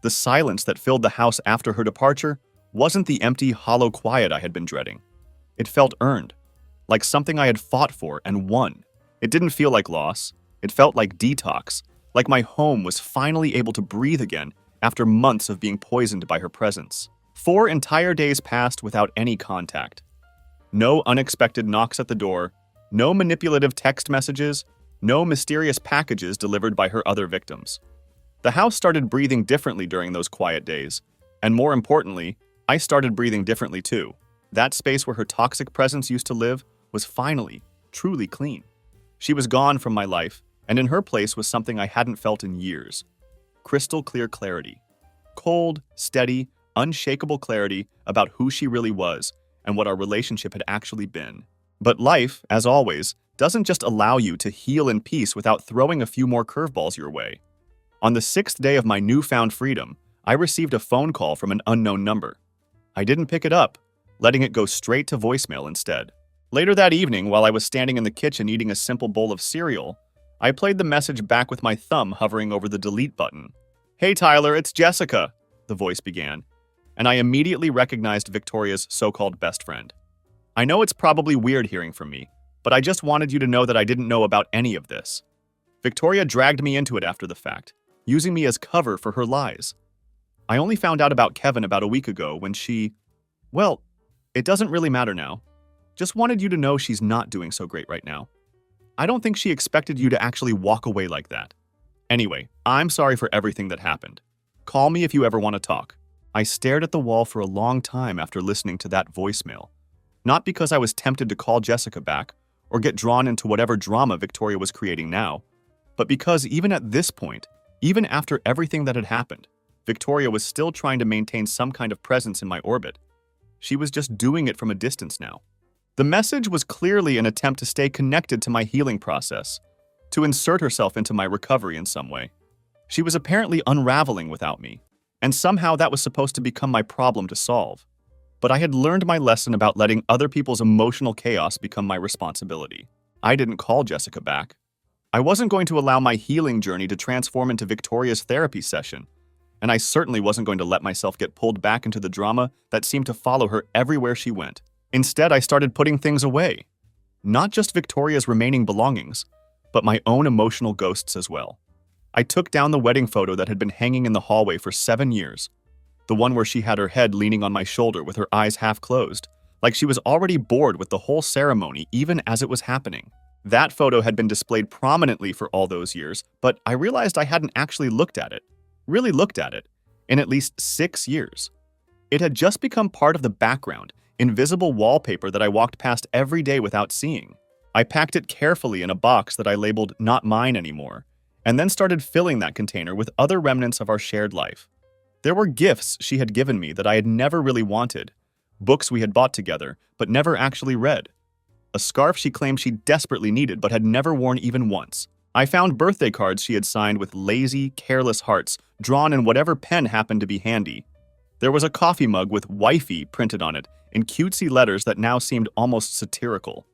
The silence that filled the house after her departure wasn't the empty, hollow quiet I had been dreading. It felt earned, like something I had fought for and won. It didn't feel like loss. It felt like detox, like my home was finally able to breathe again after months of being poisoned by her presence. 4 entire days passed without any contact. No unexpected knocks at the door, no manipulative text messages, no mysterious packages delivered by her other victims. The house started breathing differently during those quiet days, and more importantly, I started breathing differently too. That space where her toxic presence used to live was finally, truly clean. She was gone from my life, and in her place was something I hadn't felt in years. Crystal clear clarity. Cold, steady, unshakable clarity about who she really was and what our relationship had actually been. But life, as always, doesn't just allow you to heal in peace without throwing a few more curveballs your way. On the 6th day of my newfound freedom, I received a phone call from an unknown number. I didn't pick it up, letting it go straight to voicemail instead. Later that evening, while I was standing in the kitchen eating a simple bowl of cereal, I played the message back with my thumb hovering over the delete button. "Hey Tyler, it's Jessica," the voice began, and I immediately recognized Victoria's so-called best friend. I know it's probably weird hearing from me, but I just wanted you to know that I didn't know about any of this. Victoria dragged me into it after the fact, using me as cover for her lies. I only found out about Kevin about a week ago when well, it doesn't really matter now. Just wanted you to know she's not doing so great right now. I don't think she expected you to actually walk away like that. Anyway, I'm sorry for everything that happened. Call me if you ever want to talk. I stared at the wall for a long time after listening to that voicemail. Not because I was tempted to call Jessica back or get drawn into whatever drama Victoria was creating now, but because even at this point, even after everything that had happened, Victoria was still trying to maintain some kind of presence in my orbit. She was just doing it from a distance now. The message was clearly an attempt to stay connected to my healing process, to insert herself into my recovery in some way. She was apparently unraveling without me, and somehow that was supposed to become my problem to solve. But I had learned my lesson about letting other people's emotional chaos become my responsibility. I didn't call Jessica back. I wasn't going to allow my healing journey to transform into Victoria's therapy session, and I certainly wasn't going to let myself get pulled back into the drama that seemed to follow her everywhere she went. Instead, I started putting things away. Not just Victoria's remaining belongings, but my own emotional ghosts as well. I took down the wedding photo that had been hanging in the hallway for 7 years. The one where she had her head leaning on my shoulder with her eyes half closed, like she was already bored with the whole ceremony even as it was happening. That photo had been displayed prominently for all those years, but I realized I hadn't actually really looked at it, in at least 6 years. It had just become part of the background, invisible wallpaper that I walked past every day without seeing. I packed it carefully in a box that I labeled "Not Mine Anymore," and then started filling that container with other remnants of our shared life. There were gifts she had given me that I had never really wanted, books we had bought together but never actually read, a scarf she claimed she desperately needed but had never worn even once. I found birthday cards she had signed with lazy, careless hearts drawn in whatever pen happened to be handy. There was a coffee mug with "Wifey" printed on it in cutesy letters that now seemed almost satirical.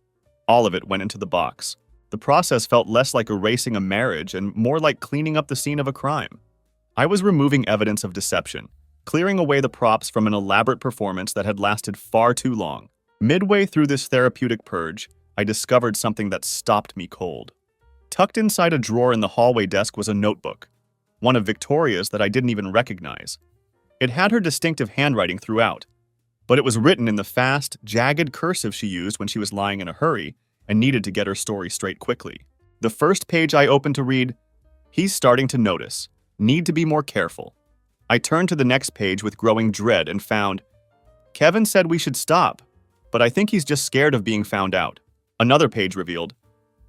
All of it went into the box. The process felt less like erasing a marriage and more like cleaning up the scene of a crime. I was removing evidence of deception, clearing away the props from an elaborate performance that had lasted far too long. Midway through this therapeutic purge, I discovered something that stopped me cold. Tucked inside a drawer in the hallway desk was a notebook, one of Victoria's that I didn't even recognize. It had her distinctive handwriting throughout, but it was written in the fast, jagged cursive she used when she was lying in a hurry and needed to get her story straight quickly. The first page I opened to read, "He's starting to notice. Need to be more careful." I turned to the next page with growing dread and found, "Kevin said we should stop, but I think he's just scared of being found out." Another page revealed,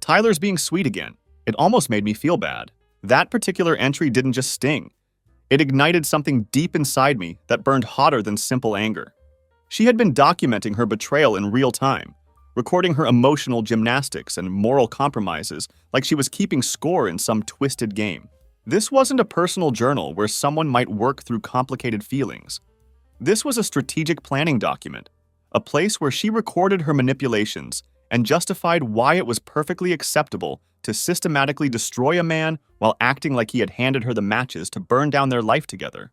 "Tyler's being sweet again." It almost made me feel bad. That particular entry didn't just sting. It ignited something deep inside me that burned hotter than simple anger. She had been documenting her betrayal in real time, recording her emotional gymnastics and moral compromises like she was keeping score in some twisted game. This wasn't a personal journal where someone might work through complicated feelings. This was a strategic planning document, a place where she recorded her manipulations and justified why it was perfectly acceptable to systematically destroy a man while acting like he had handed her the matches to burn down their life together.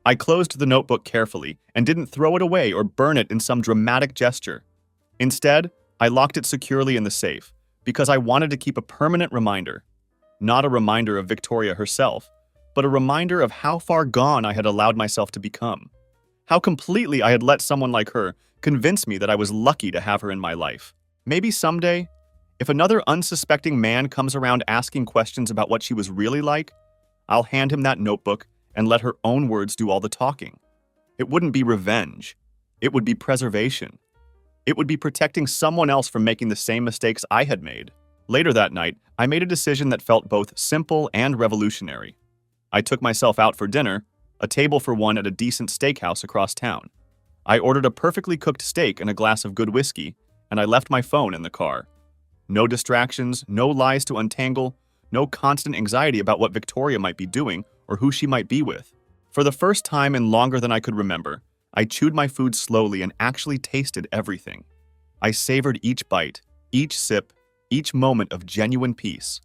I closed the notebook carefully and didn't throw it away or burn it in some dramatic gesture. Instead, I locked it securely in the safe because I wanted to keep a permanent reminder. Not a reminder of Victoria herself, but a reminder of how far gone I had allowed myself to become. How completely I had let someone like her convince me that I was lucky to have her in my life. Maybe someday, if another unsuspecting man comes around asking questions about what she was really like, I'll hand him that notebook and let her own words do all the talking. It wouldn't be revenge. It would be preservation. It would be protecting someone else from making the same mistakes I had made. Later that night, I made a decision that felt both simple and revolutionary. I took myself out for dinner, a table for one at a decent steakhouse across town. I ordered a perfectly cooked steak and a glass of good whiskey, and I left my phone in the car. No distractions, no lies to untangle, no constant anxiety about what Victoria might be doing or who she might be with. For the first time in longer than I could remember, I chewed my food slowly and actually tasted everything. I savored each bite, each sip, each moment of genuine peace.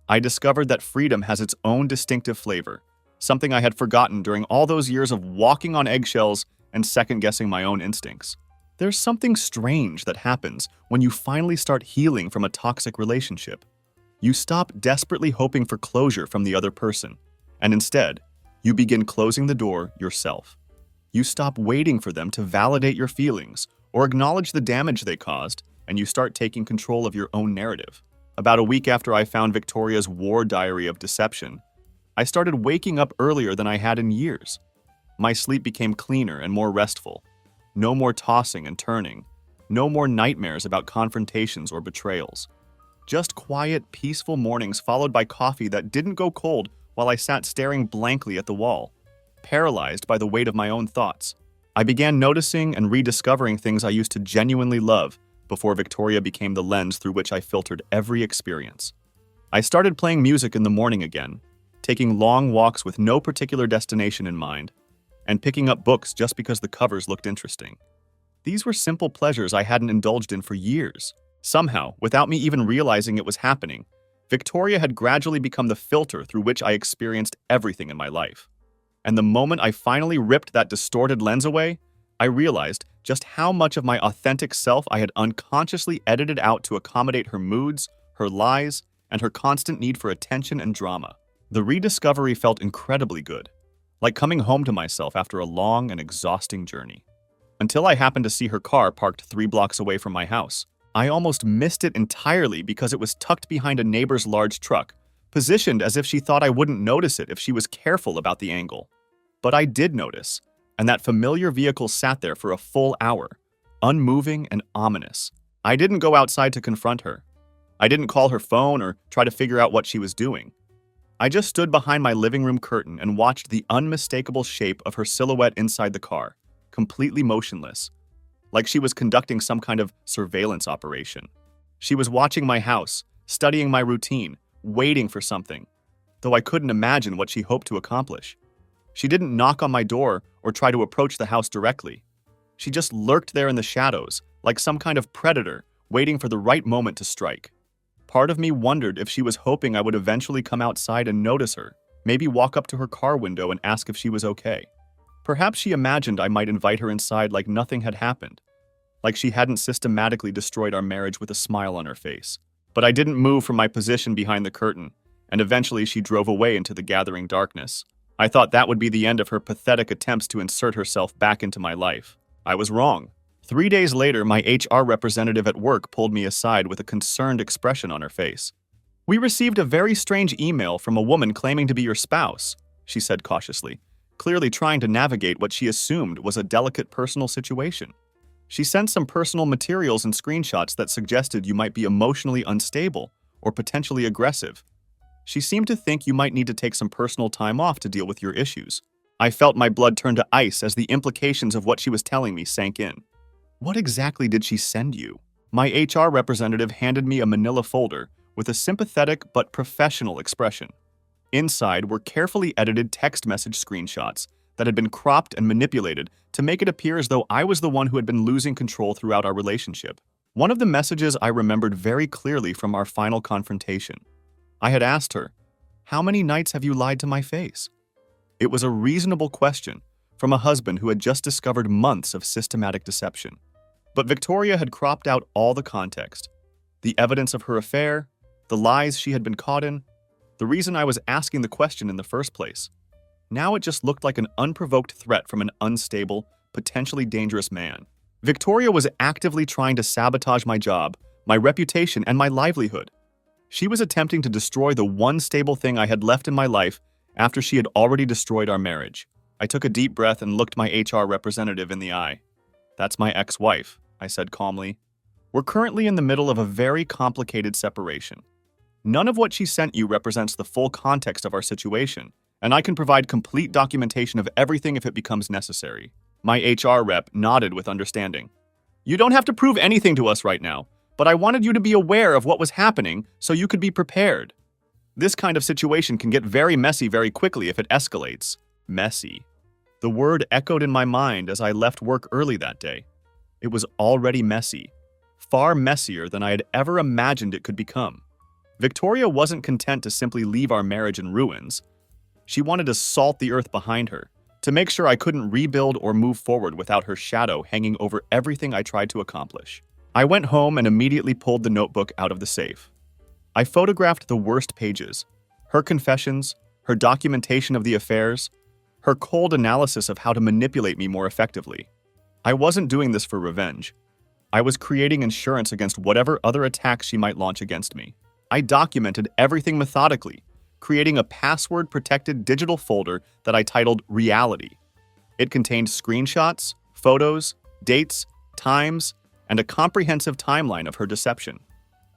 I discovered that freedom has its own distinctive flavor, something I had forgotten during all those years of walking on eggshells and second-guessing my own instincts. There's something strange that happens when you finally start healing from a toxic relationship. You stop desperately hoping for closure from the other person, and instead, you begin closing the door yourself. You stop waiting for them to validate your feelings or acknowledge the damage they caused, and you start taking control of your own narrative. About a week after I found Victoria's war diary of deception, I started waking up earlier than I had in years. My sleep became cleaner and more restful. No more tossing and turning. No more nightmares about confrontations or betrayals. Just quiet, peaceful mornings followed by coffee that didn't go cold while I sat staring blankly at the wall, paralyzed by the weight of my own thoughts. I began noticing and rediscovering things I used to genuinely love before Victoria became the lens through which I filtered every experience. I started playing music in the morning again, taking long walks with no particular destination in mind, and picking up books just because the covers looked interesting. These were simple pleasures I hadn't indulged in for years. Somehow, without me even realizing it was happening, Victoria had gradually become the filter through which I experienced everything in my life. And the moment I finally ripped that distorted lens away, I realized just how much of my authentic self I had unconsciously edited out to accommodate her moods, her lies, and her constant need for attention and drama. The rediscovery felt incredibly good, like coming home to myself after a long and exhausting journey. Until I happened to see her car parked 3 blocks away from my house. I almost missed it entirely because it was tucked behind a neighbor's large truck, positioned as if she thought I wouldn't notice it if she was careful about the angle. But I did notice, and that familiar vehicle sat there for a full hour, unmoving and ominous. I didn't go outside to confront her. I didn't call her phone or try to figure out what she was doing. I just stood behind my living room curtain and watched the unmistakable shape of her silhouette inside the car, completely motionless, like she was conducting some kind of surveillance operation. She was watching my house, studying my routine, waiting for something, though I couldn't imagine what she hoped to accomplish. She didn't knock on my door or try to approach the house directly. She just lurked there in the shadows, like some kind of predator, waiting for the right moment to strike. Part of me wondered if she was hoping I would eventually come outside and notice her, maybe walk up to her car window and ask if she was okay. Perhaps she imagined I might invite her inside like nothing had happened, like she hadn't systematically destroyed our marriage with a smile on her face. But I didn't move from my position behind the curtain, and eventually she drove away into the gathering darkness. I thought that would be the end of her pathetic attempts to insert herself back into my life. I was wrong. 3 days later, my HR representative at work pulled me aside with a concerned expression on her face. "We received a very strange email from a woman claiming to be your spouse," she said cautiously, clearly trying to navigate what she assumed was a delicate personal situation. "She sent some personal materials and screenshots that suggested you might be emotionally unstable or potentially aggressive. She seemed to think you might need to take some personal time off to deal with your issues." I felt my blood turn to ice as the implications of what she was telling me sank in. What exactly did she send you? My HR representative handed me a manila folder with a sympathetic but professional expression. Inside were carefully edited text message screenshots that had been cropped and manipulated to make it appear as though I was the one who had been losing control throughout our relationship. One of the messages I remembered very clearly from our final confrontation. I had asked her, "How many nights have you lied to my face?" It was a reasonable question from a husband who had just discovered months of systematic deception. But Victoria had cropped out all the context, the evidence of her affair, the lies she had been caught in, the reason I was asking the question in the first place. Now it just looked like an unprovoked threat from an unstable, potentially dangerous man. Victoria was actively trying to sabotage my job, my reputation, and my livelihood. She was attempting to destroy the one stable thing I had left in my life after she had already destroyed our marriage. I took a deep breath and looked my HR representative in the eye. "That's my ex-wife," I said calmly. "We're currently in the middle of a very complicated separation. None of what she sent you represents the full context of our situation, and I can provide complete documentation of everything if it becomes necessary." My HR rep nodded with understanding. "You don't have to prove anything to us right now, but I wanted you to be aware of what was happening so you could be prepared. This kind of situation can get very messy very quickly if it escalates." Messy. The word echoed in my mind as I left work early that day. It was already messy, far messier than I had ever imagined it could become. Victoria wasn't content to simply leave our marriage in ruins. She wanted to salt the earth behind her, to make sure I couldn't rebuild or move forward without her shadow hanging over everything I tried to accomplish. I went home and immediately pulled the notebook out of the safe. I photographed the worst pages, her confessions, her documentation of the affairs, her cold analysis of how to manipulate me more effectively. I wasn't doing this for revenge. I was creating insurance against whatever other attacks she might launch against me. I documented everything methodically, creating a password-protected digital folder that I titled Reality. It contained screenshots, photos, dates, times, and a comprehensive timeline of her deception.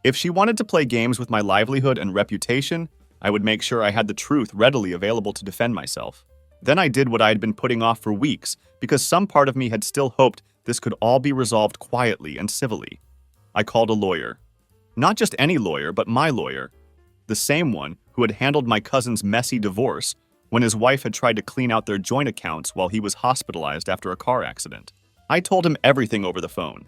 If she wanted to play games with my livelihood and reputation, I would make sure I had the truth readily available to defend myself. Then I did what I had been putting off for weeks because some part of me had still hoped this could all be resolved quietly and civilly. I called a lawyer. Not just any lawyer, but my lawyer. The same one who had handled my cousin's messy divorce when his wife had tried to clean out their joint accounts while he was hospitalized after a car accident. I told him everything over the phone.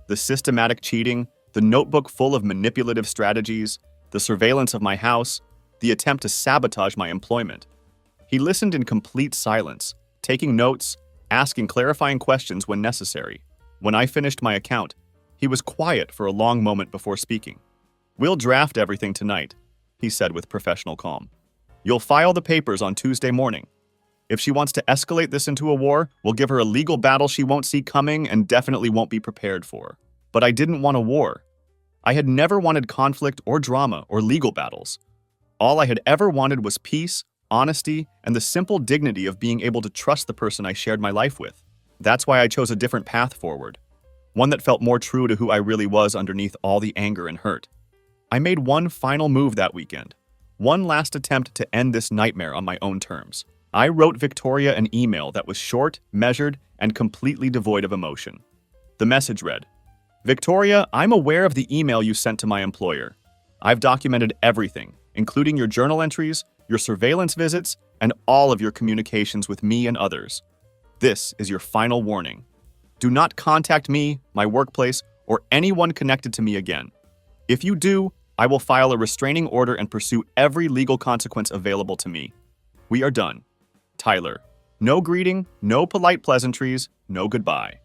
The systematic cheating, the notebook full of manipulative strategies, the surveillance of my house, the attempt to sabotage my employment. He listened in complete silence, taking notes, asking clarifying questions when necessary. When I finished my account, he was quiet for a long moment before speaking. "We'll draft everything tonight," he said with professional calm. "You'll file the papers on Tuesday morning. If she wants to escalate this into a war, we'll give her a legal battle she won't see coming and definitely won't be prepared for." But I didn't want a war. I had never wanted conflict or drama or legal battles. All I had ever wanted was peace, honesty, and the simple dignity of being able to trust the person I shared my life with. That's why I chose a different path forward, one that felt more true to who I really was underneath all the anger and hurt. I made one final move that weekend, one last attempt to end this nightmare on my own terms. I wrote Victoria an email that was short, measured, and completely devoid of emotion. The message read, "Victoria, I'm aware of the email you sent to my employer. I've documented everything, including your journal entries, your surveillance visits, and all of your communications with me and others. This is your final warning. Do not contact me, my workplace, or anyone connected to me again. If you do, I will file a restraining order and pursue every legal consequence available to me. We are done. Tyler." No greeting, no polite pleasantries, no goodbye.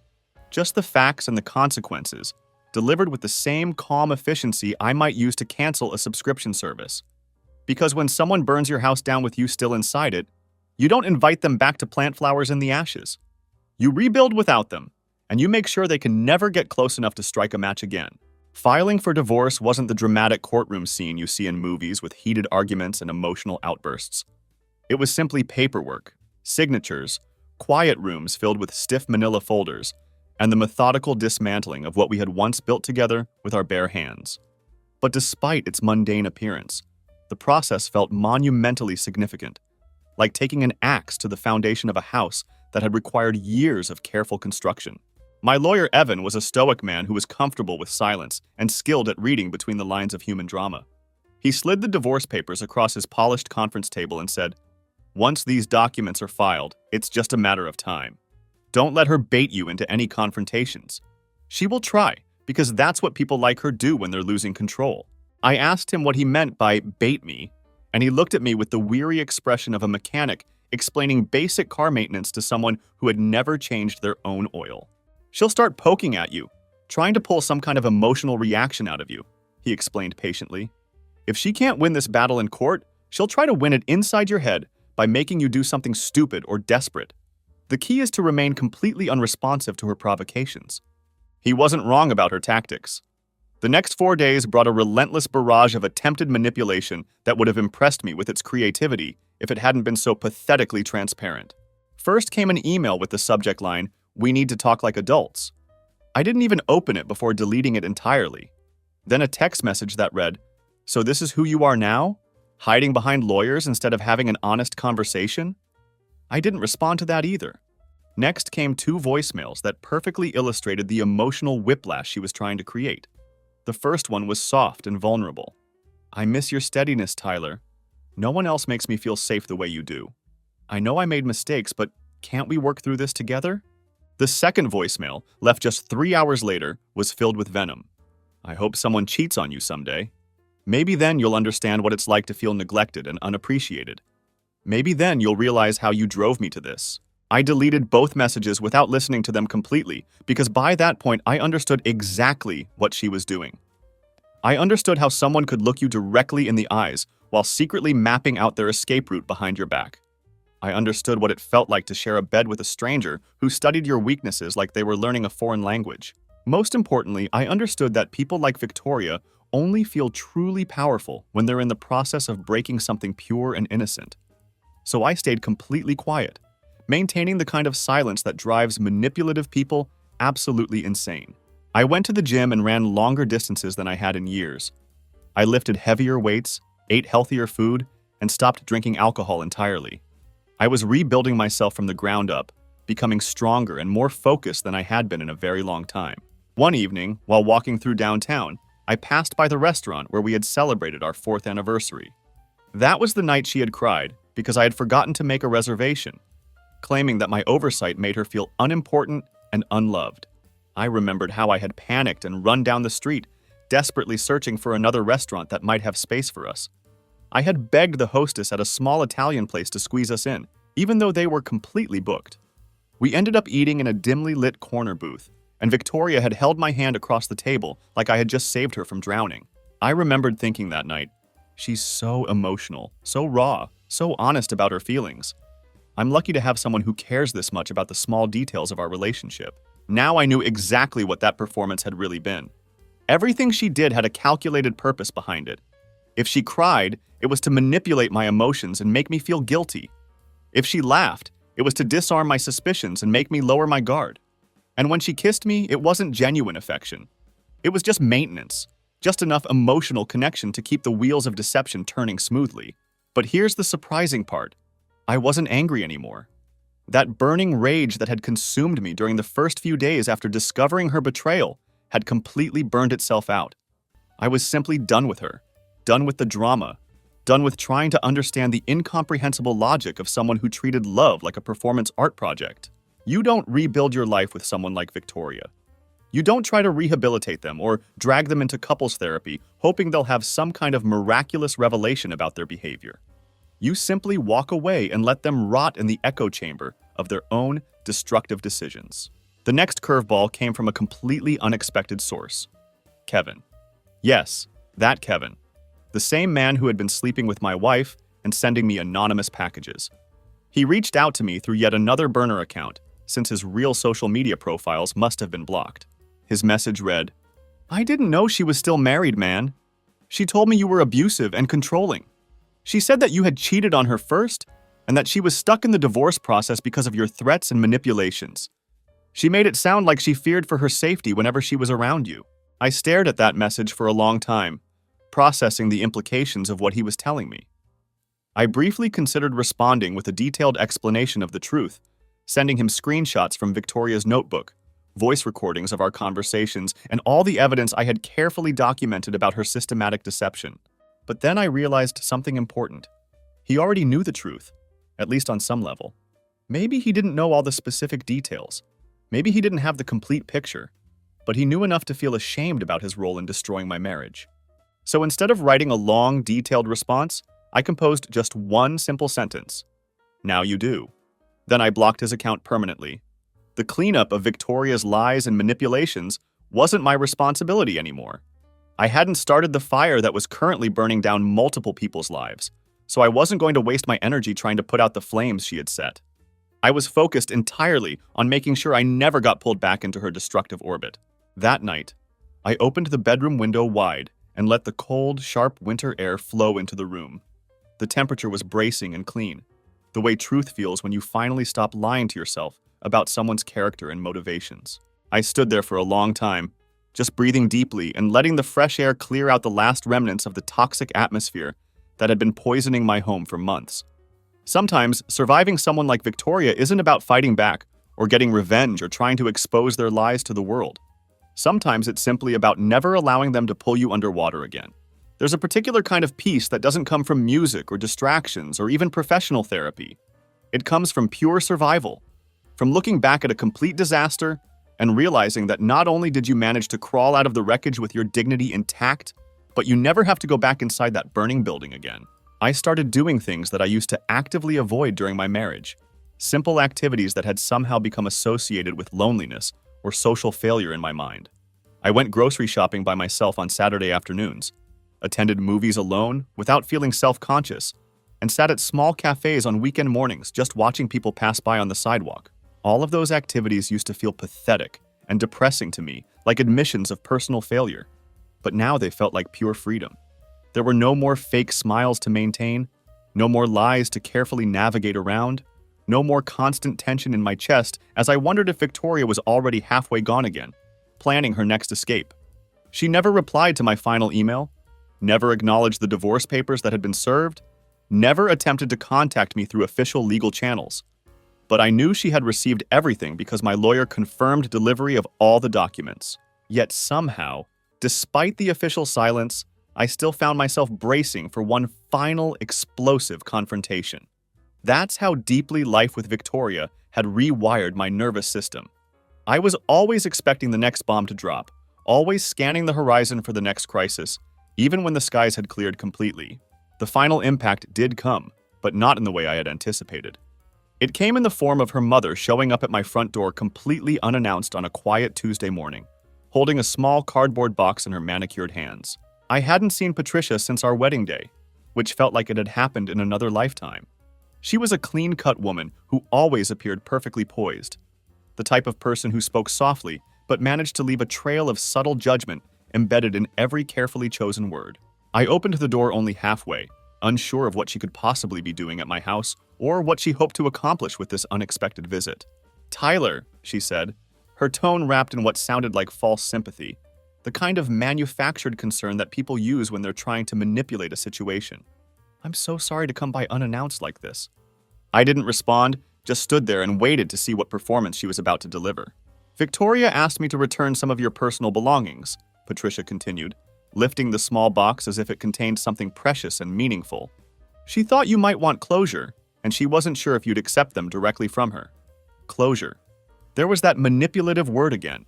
Just the facts and the consequences, delivered with the same calm efficiency I might use to cancel a subscription service. Because when someone burns your house down with you still inside it, you don't invite them back to plant flowers in the ashes. You rebuild without them, and you make sure they can never get close enough to strike a match again. Filing for divorce wasn't the dramatic courtroom scene you see in movies with heated arguments and emotional outbursts. It was simply paperwork, signatures, quiet rooms filled with stiff manila folders, and the methodical dismantling of what we had once built together with our bare hands. But despite its mundane appearance, the process felt monumentally significant, like taking an axe to the foundation of a house that had required years of careful construction. My lawyer Evan was a stoic man who was comfortable with silence and skilled at reading between the lines of human drama. He slid the divorce papers across his polished conference table and said, "Once these documents are filed, it's just a matter of time. Don't let her bait you into any confrontations. She will try, because that's what people like her do when they're losing control." I asked him what he meant by bait me, and he looked at me with the weary expression of a mechanic explaining basic car maintenance to someone who had never changed their own oil. "She'll start poking at you, trying to pull some kind of emotional reaction out of you," he explained patiently. "If she can't win this battle in court, she'll try to win it inside your head by making you do something stupid or desperate. The key is to remain completely unresponsive to her provocations. He wasn't wrong about her tactics. The next 4 days brought a relentless barrage of attempted manipulation that would have impressed me with its creativity if it hadn't been so pathetically transparent. First came an email with the subject line, "We need to talk like adults." I didn't even open it before deleting it entirely. Then a text message that read, "So this is who you are now? Hiding behind lawyers instead of having an honest conversation?" I didn't respond to that either. Next came 2 voicemails that perfectly illustrated the emotional whiplash she was trying to create. The first one was soft and vulnerable. "I miss your steadiness, Tyler. No one else makes me feel safe the way you do. I know I made mistakes, but can't we work through this together?" The second voicemail, left just 3 hours later, was filled with venom. "I hope someone cheats on you someday. Maybe then you'll understand what it's like to feel neglected and unappreciated. Maybe then you'll realize how you drove me to this." I deleted both messages without listening to them completely, because by that point I understood exactly what she was doing. I understood how someone could look you directly in the eyes while secretly mapping out their escape route behind your back. I understood what it felt like to share a bed with a stranger who studied your weaknesses like they were learning a foreign language. Most importantly, I understood that people like Victoria only feel truly powerful when they're in the process of breaking something pure and innocent. So I stayed completely quiet, maintaining the kind of silence that drives manipulative people absolutely insane. I went to the gym and ran longer distances than I had in years. I lifted heavier weights, ate healthier food, and stopped drinking alcohol entirely. I was rebuilding myself from the ground up, becoming stronger and more focused than I had been in a very long time. One evening, while walking through downtown, I passed by the restaurant where we had celebrated our 4th anniversary. That was the night she had cried because I had forgotten to make a reservation, claiming that my oversight made her feel unimportant and unloved. I remembered how I had panicked and run down the street, desperately searching for another restaurant that might have space for us. I had begged the hostess at a small Italian place to squeeze us in, even though they were completely booked. We ended up eating in a dimly lit corner booth, and Victoria had held my hand across the table like I had just saved her from drowning. I remembered thinking that night, "She's so emotional, so raw, so honest about her feelings. I'm lucky to have someone who cares this much about the small details of our relationship." Now I knew exactly what that performance had really been. Everything she did had a calculated purpose behind it. If she cried, it was to manipulate my emotions and make me feel guilty. If she laughed, it was to disarm my suspicions and make me lower my guard. And when she kissed me, it wasn't genuine affection. It was just maintenance, just enough emotional connection to keep the wheels of deception turning smoothly. But here's the surprising part. I wasn't angry anymore. That burning rage that had consumed me during the first few days after discovering her betrayal had completely burned itself out. I was simply done with her, done with the drama, done with trying to understand the incomprehensible logic of someone who treated love like a performance art project. You don't rebuild your life with someone like Victoria. You don't try to rehabilitate them or drag them into couples therapy, hoping they'll have some kind of miraculous revelation about their behavior. You simply walk away and let them rot in the echo chamber of their own destructive decisions. The next curveball came from a completely unexpected source. Kevin. Yes, that Kevin. The same man who had been sleeping with my wife and sending me anonymous packages. He reached out to me through yet another burner account, since his real social media profiles must have been blocked. His message read, "I didn't know she was still married, man. She told me you were abusive and controlling. She said that you had cheated on her first, and that she was stuck in the divorce process because of your threats and manipulations. She made it sound like she feared for her safety whenever she was around you." I stared at that message for a long time, processing the implications of what he was telling me. I briefly considered responding with a detailed explanation of the truth, sending him screenshots from Victoria's notebook, voice recordings of our conversations, and all the evidence I had carefully documented about her systematic deception. But then I realized something important. He already knew the truth, at least on some level. Maybe he didn't know all the specific details. Maybe he didn't have the complete picture, but he knew enough to feel ashamed about his role in destroying my marriage. So instead of writing a long, detailed response, I composed just one simple sentence. "Now you do." Then I blocked his account permanently. The cleanup of Victoria's lies and manipulations wasn't my responsibility anymore. I hadn't started the fire that was currently burning down multiple people's lives, so I wasn't going to waste my energy trying to put out the flames she had set. I was focused entirely on making sure I never got pulled back into her destructive orbit. That night, I opened the bedroom window wide and let the cold, sharp winter air flow into the room. The temperature was bracing and clean, the way truth feels when you finally stop lying to yourself about someone's character and motivations. I stood there for a long time, just breathing deeply and letting the fresh air clear out the last remnants of the toxic atmosphere that had been poisoning my home for months. Sometimes, surviving someone like Victoria isn't about fighting back or getting revenge or trying to expose their lies to the world. Sometimes it's simply about never allowing them to pull you underwater again. There's a particular kind of peace that doesn't come from music or distractions or even professional therapy. It comes from pure survival, from looking back at a complete disaster and realizing that not only did you manage to crawl out of the wreckage with your dignity intact, but you never have to go back inside that burning building again. I started doing things that I used to actively avoid during my marriage. Simple activities that had somehow become associated with loneliness or social failure in my mind. I went grocery shopping by myself on Saturday afternoons, attended movies alone without feeling self-conscious, and sat at small cafes on weekend mornings just watching people pass by on the sidewalk. All of those activities used to feel pathetic and depressing to me, like admissions of personal failure. But now they felt like pure freedom. There were no more fake smiles to maintain, no more lies to carefully navigate around, no more constant tension in my chest as I wondered if Victoria was already halfway gone again, planning her next escape. She never replied to my final email, never acknowledged the divorce papers that had been served, never attempted to contact me through official legal channels. But I knew she had received everything because my lawyer confirmed delivery of all the documents. Yet somehow, despite the official silence, I still found myself bracing for one final explosive confrontation. That's how deeply life with Victoria had rewired my nervous system. I was always expecting the next bomb to drop, always scanning the horizon for the next crisis, even when the skies had cleared completely. The final impact did come, but not in the way I had anticipated. It came in the form of her mother showing up at my front door completely unannounced on a quiet Tuesday morning, holding a small cardboard box in her manicured hands. I hadn't seen Patricia since our wedding day, which felt like it had happened in another lifetime. She was a clean-cut woman who always appeared perfectly poised, the type of person who spoke softly but managed to leave a trail of subtle judgment embedded in every carefully chosen word. I opened the door only halfway, unsure of what she could possibly be doing at my house or what she hoped to accomplish with this unexpected visit. "Tyler," she said, her tone wrapped in what sounded like false sympathy, the kind of manufactured concern that people use when they're trying to manipulate a situation. "I'm so sorry to come by unannounced like this." I didn't respond, just stood there and waited to see what performance she was about to deliver. "Victoria asked me to return some of your personal belongings," Patricia continued, lifting the small box as if it contained something precious and meaningful. "She thought you might want closure, and she wasn't sure if you'd accept them directly from her." Closure. There was that manipulative word again.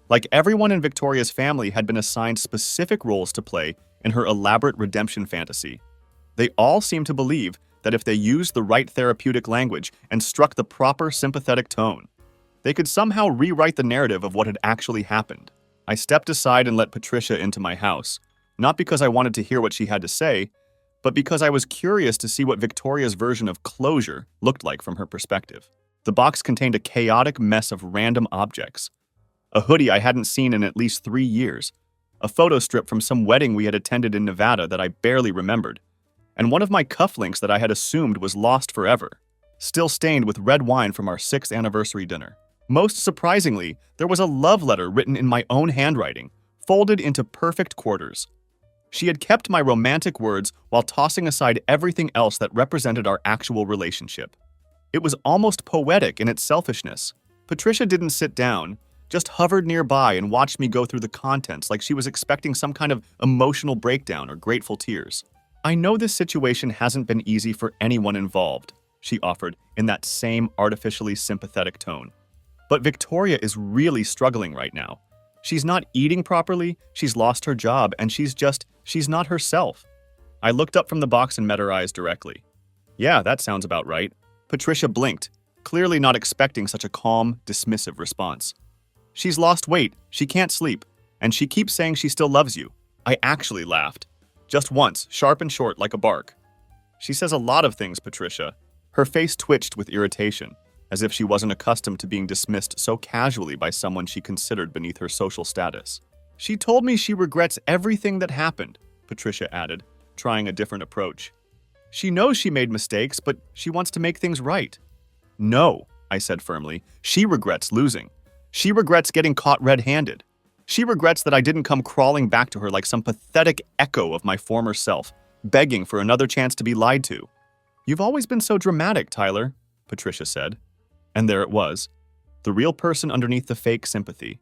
Like everyone in Victoria's family had been assigned specific roles to play in her elaborate redemption fantasy. They all seemed to believe that if they used the right therapeutic language and struck the proper sympathetic tone, they could somehow rewrite the narrative of what had actually happened. I stepped aside and let Patricia into my house, not because I wanted to hear what she had to say, but because I was curious to see what Victoria's version of closure looked like from her perspective. The box contained a chaotic mess of random objects. A hoodie I hadn't seen in at least 3 years, a photo strip from some wedding we had attended in Nevada that I barely remembered, and one of my cufflinks that I had assumed was lost forever, still stained with red wine from our 6th anniversary dinner. Most surprisingly, there was a love letter written in my own handwriting, folded into perfect quarters. She had kept my romantic words while tossing aside everything else that represented our actual relationship. It was almost poetic in its selfishness. Patricia didn't sit down, just hovered nearby and watched me go through the contents like she was expecting some kind of emotional breakdown or grateful tears. "I know this situation hasn't been easy for anyone involved," she offered in that same artificially sympathetic tone. "But Victoria is really struggling right now. She's not eating properly, she's lost her job, and she's not herself." I looked up from the box and met her eyes directly. "Yeah, that sounds about right." Patricia blinked, clearly not expecting such a calm, dismissive response. "She's lost weight, she can't sleep, and she keeps saying she still loves you." I actually laughed. Just once, sharp and short like a bark. "She says a lot of things, Patricia." Her face twitched with irritation. as if she wasn't accustomed to being dismissed so casually by someone she considered beneath her social status. She told me she regrets everything that happened, Patricia added, trying a different approach. She knows she made mistakes, but she wants to make things right. No, I said firmly. She regrets losing. She regrets getting caught red-handed. She regrets that I didn't come crawling back to her like some pathetic echo of my former self, begging for another chance to be lied to. You've always been so dramatic, Tyler, Patricia said. And there it was, the real person underneath the fake sympathy.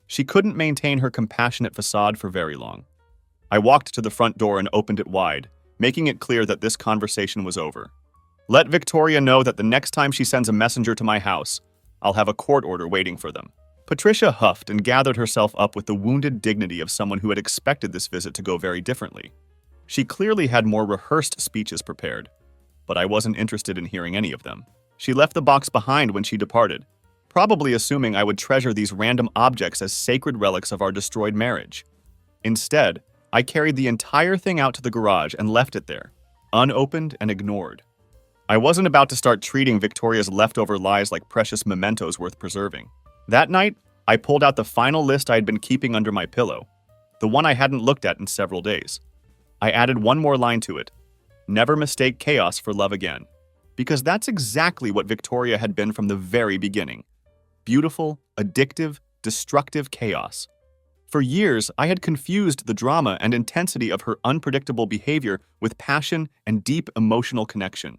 She couldn't maintain her compassionate facade for very long. I walked to the front door and opened it wide, making it clear that this conversation was over. Let Victoria know that the next time she sends a messenger to my house, I'll have a court order waiting for them. Patricia huffed and gathered herself up with the wounded dignity of someone who had expected this visit to go very differently. She clearly had more rehearsed speeches prepared, but I wasn't interested in hearing any of them. She left the box behind when she departed, probably assuming I would treasure these random objects as sacred relics of our destroyed marriage. Instead, I carried the entire thing out to the garage and left it there, unopened and ignored. I wasn't about to start treating Victoria's leftover lies like precious mementos worth preserving. That night, I pulled out the final list I had been keeping under my pillow, the one I hadn't looked at in several days. I added one more line to it: never mistake chaos for love again. Because that's exactly what Victoria had been from the very beginning. Beautiful, addictive, destructive chaos. For years, I had confused the drama and intensity of her unpredictable behavior with passion and deep emotional connection.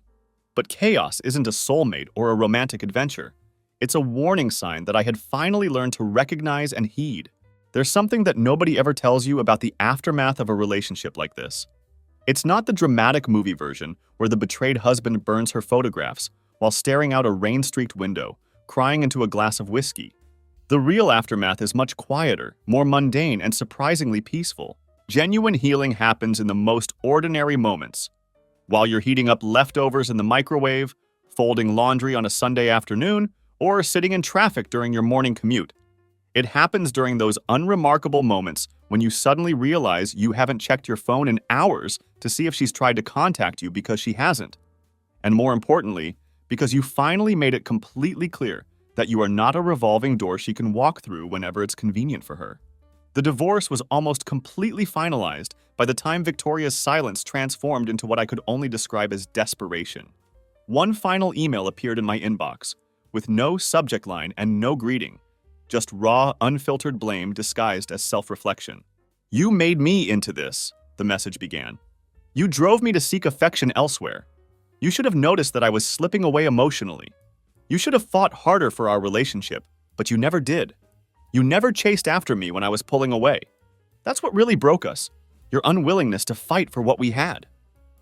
But chaos isn't a soulmate or a romantic adventure. It's a warning sign that I had finally learned to recognize and heed. There's something that nobody ever tells you about the aftermath of a relationship like this. It's not the dramatic movie version where the betrayed husband burns her photographs while staring out a rain-streaked window, crying into a glass of whiskey. The real aftermath is much quieter, more mundane, and surprisingly peaceful. Genuine healing happens in the most ordinary moments. While you're heating up leftovers in the microwave, folding laundry on a Sunday afternoon, or sitting in traffic during your morning commute. It happens during those unremarkable moments when you suddenly realize you haven't checked your phone in hours to see if she's tried to contact you because she hasn't. And more importantly, because you finally made it completely clear that you are not a revolving door she can walk through whenever it's convenient for her. The divorce was almost completely finalized by the time Victoria's silence transformed into what I could only describe as desperation. One final email appeared in my inbox, with no subject line and no greeting, just raw, unfiltered blame disguised as self-reflection. You made me into this, the message began. You drove me to seek affection elsewhere. You should have noticed that I was slipping away emotionally. You should have fought harder for our relationship, but you never did. You never chased after me when I was pulling away. That's what really broke us, your unwillingness to fight for what we had.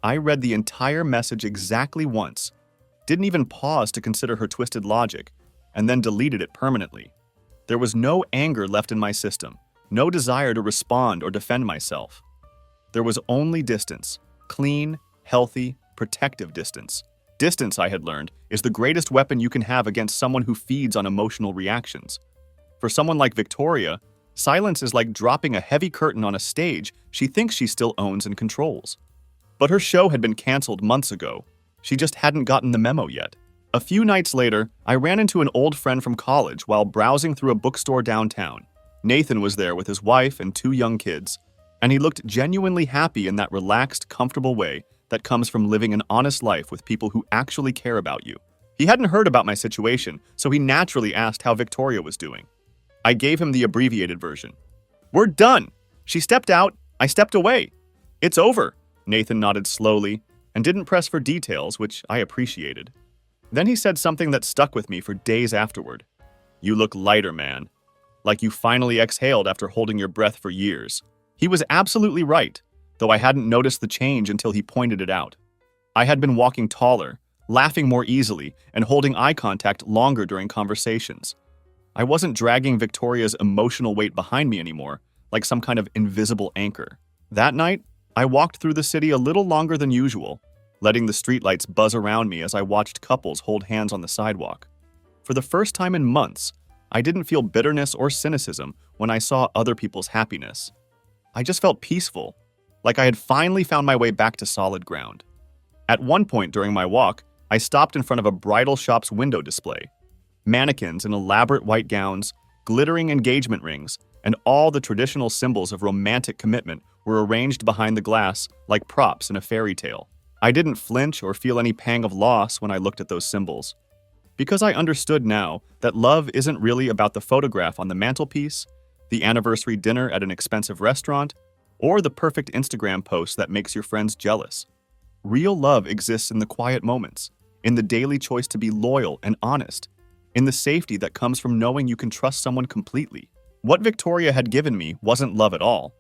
I read the entire message exactly once, didn't even pause to consider her twisted logic, and then deleted it permanently. There was no anger left in my system, no desire to respond or defend myself. There was only distance, clean, healthy, protective distance. Distance, I had learned, is the greatest weapon you can have against someone who feeds on emotional reactions. For someone like Victoria, silence is like dropping a heavy curtain on a stage she thinks she still owns and controls. But her show had been canceled months ago. She just hadn't gotten the memo yet. A few nights later, I ran into an old friend from college while browsing through a bookstore downtown. Nathan was there with his wife and 2 young kids, and he looked genuinely happy in that relaxed, comfortable way that comes from living an honest life with people who actually care about you. He hadn't heard about my situation, so he naturally asked how Victoria was doing. I gave him the abbreviated version. We're done. She stepped out, I stepped away. It's over. Nathan nodded slowly and didn't press for details, which I appreciated. Then he said something that stuck with me for days afterward. You look lighter, man. Like you finally exhaled after holding your breath for years. He was absolutely right, though I hadn't noticed the change until he pointed it out. I had been walking taller, laughing more easily, and holding eye contact longer during conversations. I wasn't dragging Victoria's emotional weight behind me anymore, like some kind of invisible anchor. That night, I walked through the city a little longer than usual, letting the streetlights buzz around me as I watched couples hold hands on the sidewalk. For the first time in months, I didn't feel bitterness or cynicism when I saw other people's happiness. I just felt peaceful, like I had finally found my way back to solid ground. At one point during my walk, I stopped in front of a bridal shop's window display. Mannequins in elaborate white gowns, glittering engagement rings, and all the traditional symbols of romantic commitment were arranged behind the glass like props in a fairy tale. I didn't flinch or feel any pang of loss when I looked at those symbols, because I understood now that love isn't really about the photograph on the mantelpiece, the anniversary dinner at an expensive restaurant, or the perfect Instagram post that makes your friends jealous. Real love exists in the quiet moments, in the daily choice to be loyal and honest, in the safety that comes from knowing you can trust someone completely. What Victoria had given me wasn't love at all.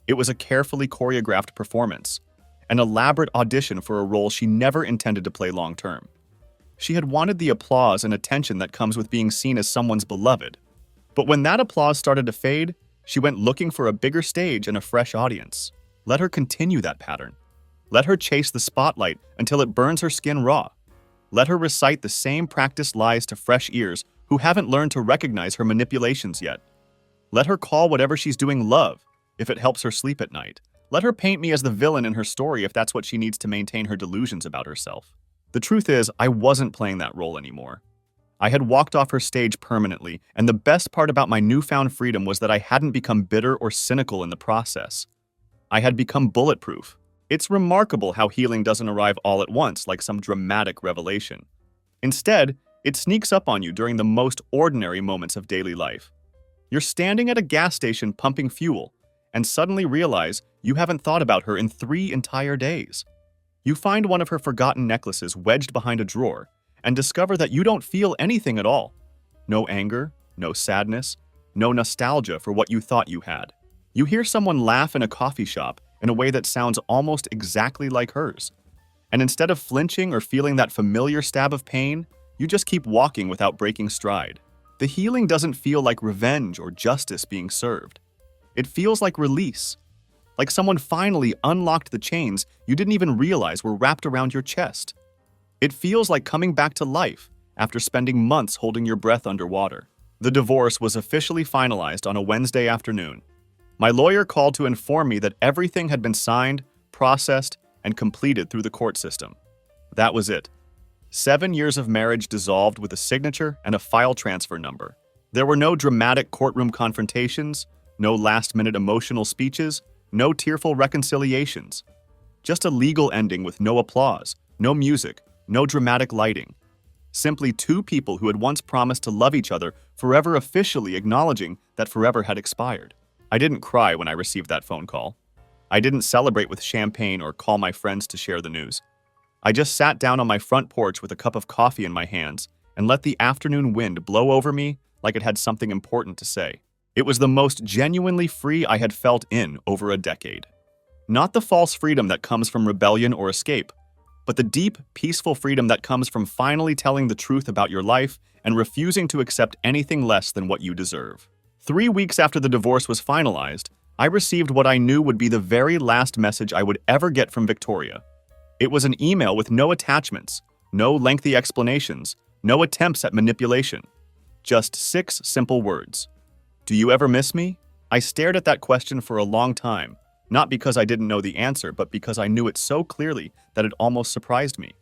It was a carefully choreographed performance, an elaborate audition for a role she never intended to play long-term. She had wanted the applause and attention that comes with being seen as someone's beloved. But when that applause started to fade, she went looking for a bigger stage and a fresh audience. Let her continue that pattern. Let her chase the spotlight until it burns her skin raw. Let her recite the same practiced lies to fresh ears who haven't learned to recognize her manipulations yet. Let her call whatever she's doing love, if it helps her sleep at night. Let her paint me as the villain in her story if that's what she needs to maintain her delusions about herself. The truth is, I wasn't playing that role anymore. I had walked off her stage permanently, and the best part about my newfound freedom was that I hadn't become bitter or cynical in the process. I had become bulletproof. It's remarkable how healing doesn't arrive all at once like some dramatic revelation. Instead, it sneaks up on you during the most ordinary moments of daily life. You're standing at a gas station pumping fuel, and suddenly realize you haven't thought about her in 3 entire days. You find one of her forgotten necklaces wedged behind a drawer, and discover that you don't feel anything at all. No anger, no sadness, no nostalgia for what you thought you had. You hear someone laugh in a coffee shop in a way that sounds almost exactly like hers. And instead of flinching or feeling that familiar stab of pain, you just keep walking without breaking stride. The healing doesn't feel like revenge or justice being served. It feels like release, like someone finally unlocked the chains you didn't even realize were wrapped around your chest. It feels like coming back to life after spending months holding your breath underwater. The divorce was officially finalized on a Wednesday afternoon. My lawyer called to inform me that everything had been signed, processed, and completed through the court system. That was it. 7 years of marriage dissolved with a signature and a file transfer number. There were no dramatic courtroom confrontations, no last-minute emotional speeches, no tearful reconciliations. Just a legal ending with no applause, no music, no dramatic lighting. Simply 2 people who had once promised to love each other forever officially acknowledging that forever had expired. I didn't cry when I received that phone call. I didn't celebrate with champagne or call my friends to share the news. I just sat down on my front porch with a cup of coffee in my hands and let the afternoon wind blow over me like it had something important to say. It was the most genuinely free I had felt in over a decade. Not the false freedom that comes from rebellion or escape, but the deep, peaceful freedom that comes from finally telling the truth about your life and refusing to accept anything less than what you deserve. 3 weeks after the divorce was finalized, I received what I knew would be the very last message I would ever get from Victoria. It was an email with no attachments, no lengthy explanations, no attempts at manipulation. Just 6 simple words. Do you ever miss me? I stared at that question for a long time, not because I didn't know the answer, but because I knew it so clearly that it almost surprised me.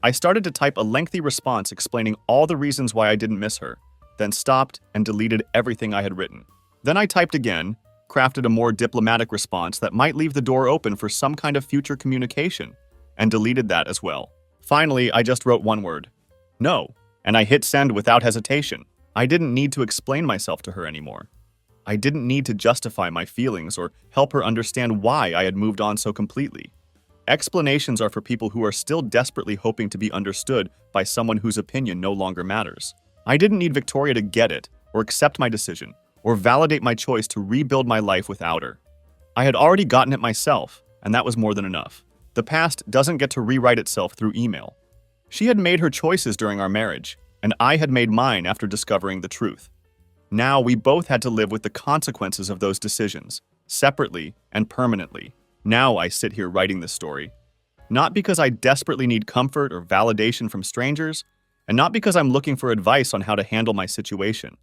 I started to type a lengthy response explaining all the reasons why I didn't miss her, then stopped and deleted everything I had written. Then I typed again, crafted a more diplomatic response that might leave the door open for some kind of future communication, and deleted that as well. Finally, I just wrote one word. No, and I hit send without hesitation. I didn't need to explain myself to her anymore. I didn't need to justify my feelings or help her understand why I had moved on so completely. Explanations are for people who are still desperately hoping to be understood by someone whose opinion no longer matters. I didn't need Victoria to get it, or accept my decision, or validate my choice to rebuild my life without her. I had already gotten it myself, and that was more than enough. The past doesn't get to rewrite itself through email. She had made her choices during our marriage, and I had made mine after discovering the truth. Now we both had to live with the consequences of those decisions, separately and permanently. Now I sit here writing this story. Not because I desperately need comfort or validation from strangers, and not because I'm looking for advice on how to handle my situation.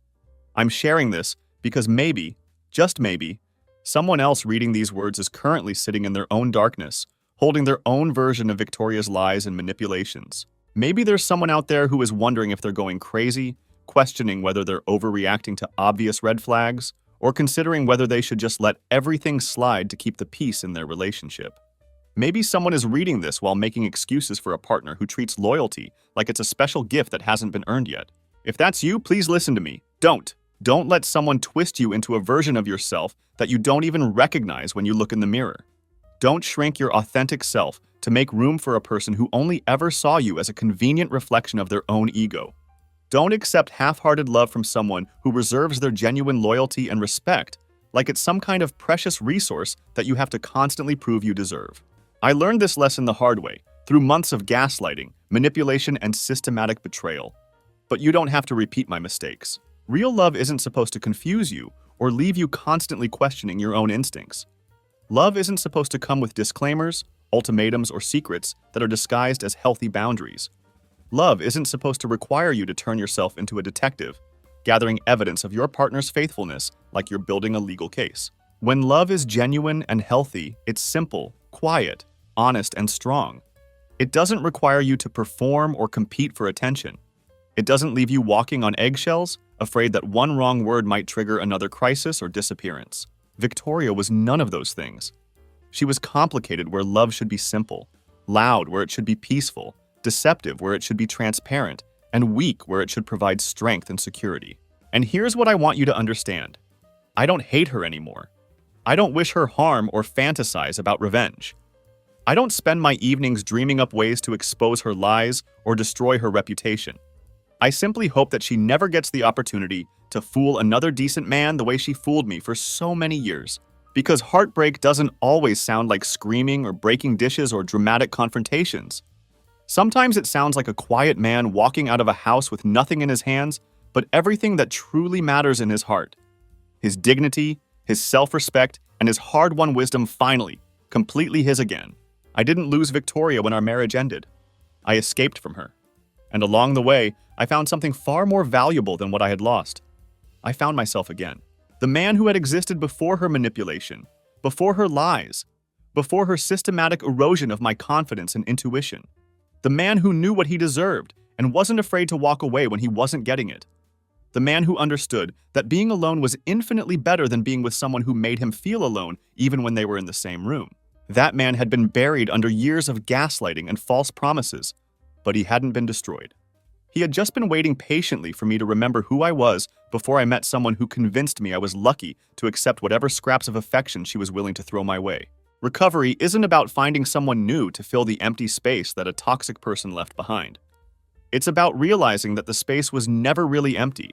I'm sharing this because maybe, just maybe, someone else reading these words is currently sitting in their own darkness, holding their own version of Victoria's lies and manipulations. Maybe there's someone out there who is wondering if they're going crazy, questioning whether they're overreacting to obvious red flags, or considering whether they should just let everything slide to keep the peace in their relationship. Maybe someone is reading this while making excuses for a partner who treats loyalty like it's a special gift that hasn't been earned yet. If that's you, please listen to me. Don't let someone twist you into a version of yourself that you don't even recognize when you look in the mirror. Don't shrink your authentic self to make room for a person who only ever saw you as a convenient reflection of their own ego. Don't accept half-hearted love from someone who reserves their genuine loyalty and respect like it's some kind of precious resource that you have to constantly prove you deserve. I learned this lesson the hard way, through months of gaslighting, manipulation, and systematic betrayal. But you don't have to repeat my mistakes. Real love isn't supposed to confuse you or leave you constantly questioning your own instincts. Love isn't supposed to come with disclaimers, ultimatums, or secrets that are disguised as healthy boundaries. Love isn't supposed to require you to turn yourself into a detective, gathering evidence of your partner's faithfulness like you're building a legal case. When love is genuine and healthy, it's simple, quiet, honest, and strong. It doesn't require you to perform or compete for attention. It doesn't leave you walking on eggshells, afraid that one wrong word might trigger another crisis or disappearance. Victoria was none of those things. She was complicated where love should be simple, loud where it should be peaceful, deceptive where it should be transparent, and weak where it should provide strength and security. And here's what I want you to understand. I don't hate her anymore. I don't wish her harm or fantasize about revenge. I don't spend my evenings dreaming up ways to expose her lies or destroy her reputation. I simply hope that she never gets the opportunity to fool another decent man the way she fooled me for so many years. Because heartbreak doesn't always sound like screaming or breaking dishes or dramatic confrontations. Sometimes it sounds like a quiet man walking out of a house with nothing in his hands, but everything that truly matters in his heart. His dignity, his self-respect, and his hard-won wisdom finally, completely his again. I didn't lose Victoria when our marriage ended. I escaped from her. And along the way, I found something far more valuable than what I had lost. I found myself again. The man who had existed before her manipulation, before her lies, before her systematic erosion of my confidence and intuition. The man who knew what he deserved and wasn't afraid to walk away when he wasn't getting it. The man who understood that being alone was infinitely better than being with someone who made him feel alone even when they were in the same room. That man had been buried under years of gaslighting and false promises, but he hadn't been destroyed. He had just been waiting patiently for me to remember who I was before I met someone who convinced me I was lucky to accept whatever scraps of affection she was willing to throw my way. Recovery isn't about finding someone new to fill the empty space that a toxic person left behind. It's about realizing that the space was never really empty.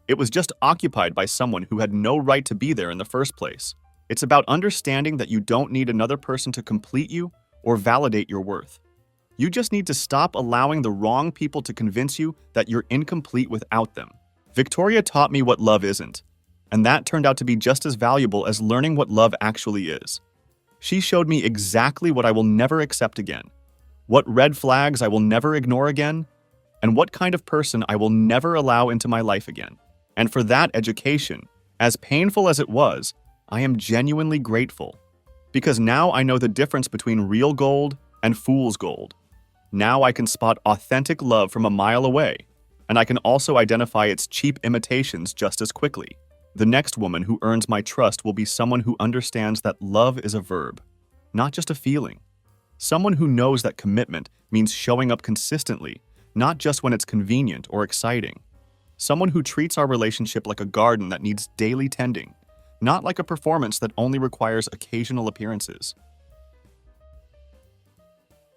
It was just occupied by someone who had no right to be there in the first place. It's about understanding that you don't need another person to complete you or validate your worth. You just need to stop allowing the wrong people to convince you that you're incomplete without them. Victoria taught me what love isn't, and that turned out to be just as valuable as learning what love actually is. She showed me exactly what I will never accept again, what red flags I will never ignore again, and what kind of person I will never allow into my life again. And for that education, as painful as it was, I am genuinely grateful. Because now I know the difference between real gold and fool's gold. Now I can spot authentic love from a mile away, and I can also identify its cheap imitations just as quickly. The next woman who earns my trust will be someone who understands that love is a verb, not just a feeling. Someone who knows that commitment means showing up consistently, not just when it's convenient or exciting. Someone who treats our relationship like a garden that needs daily tending, not like a performance that only requires occasional appearances.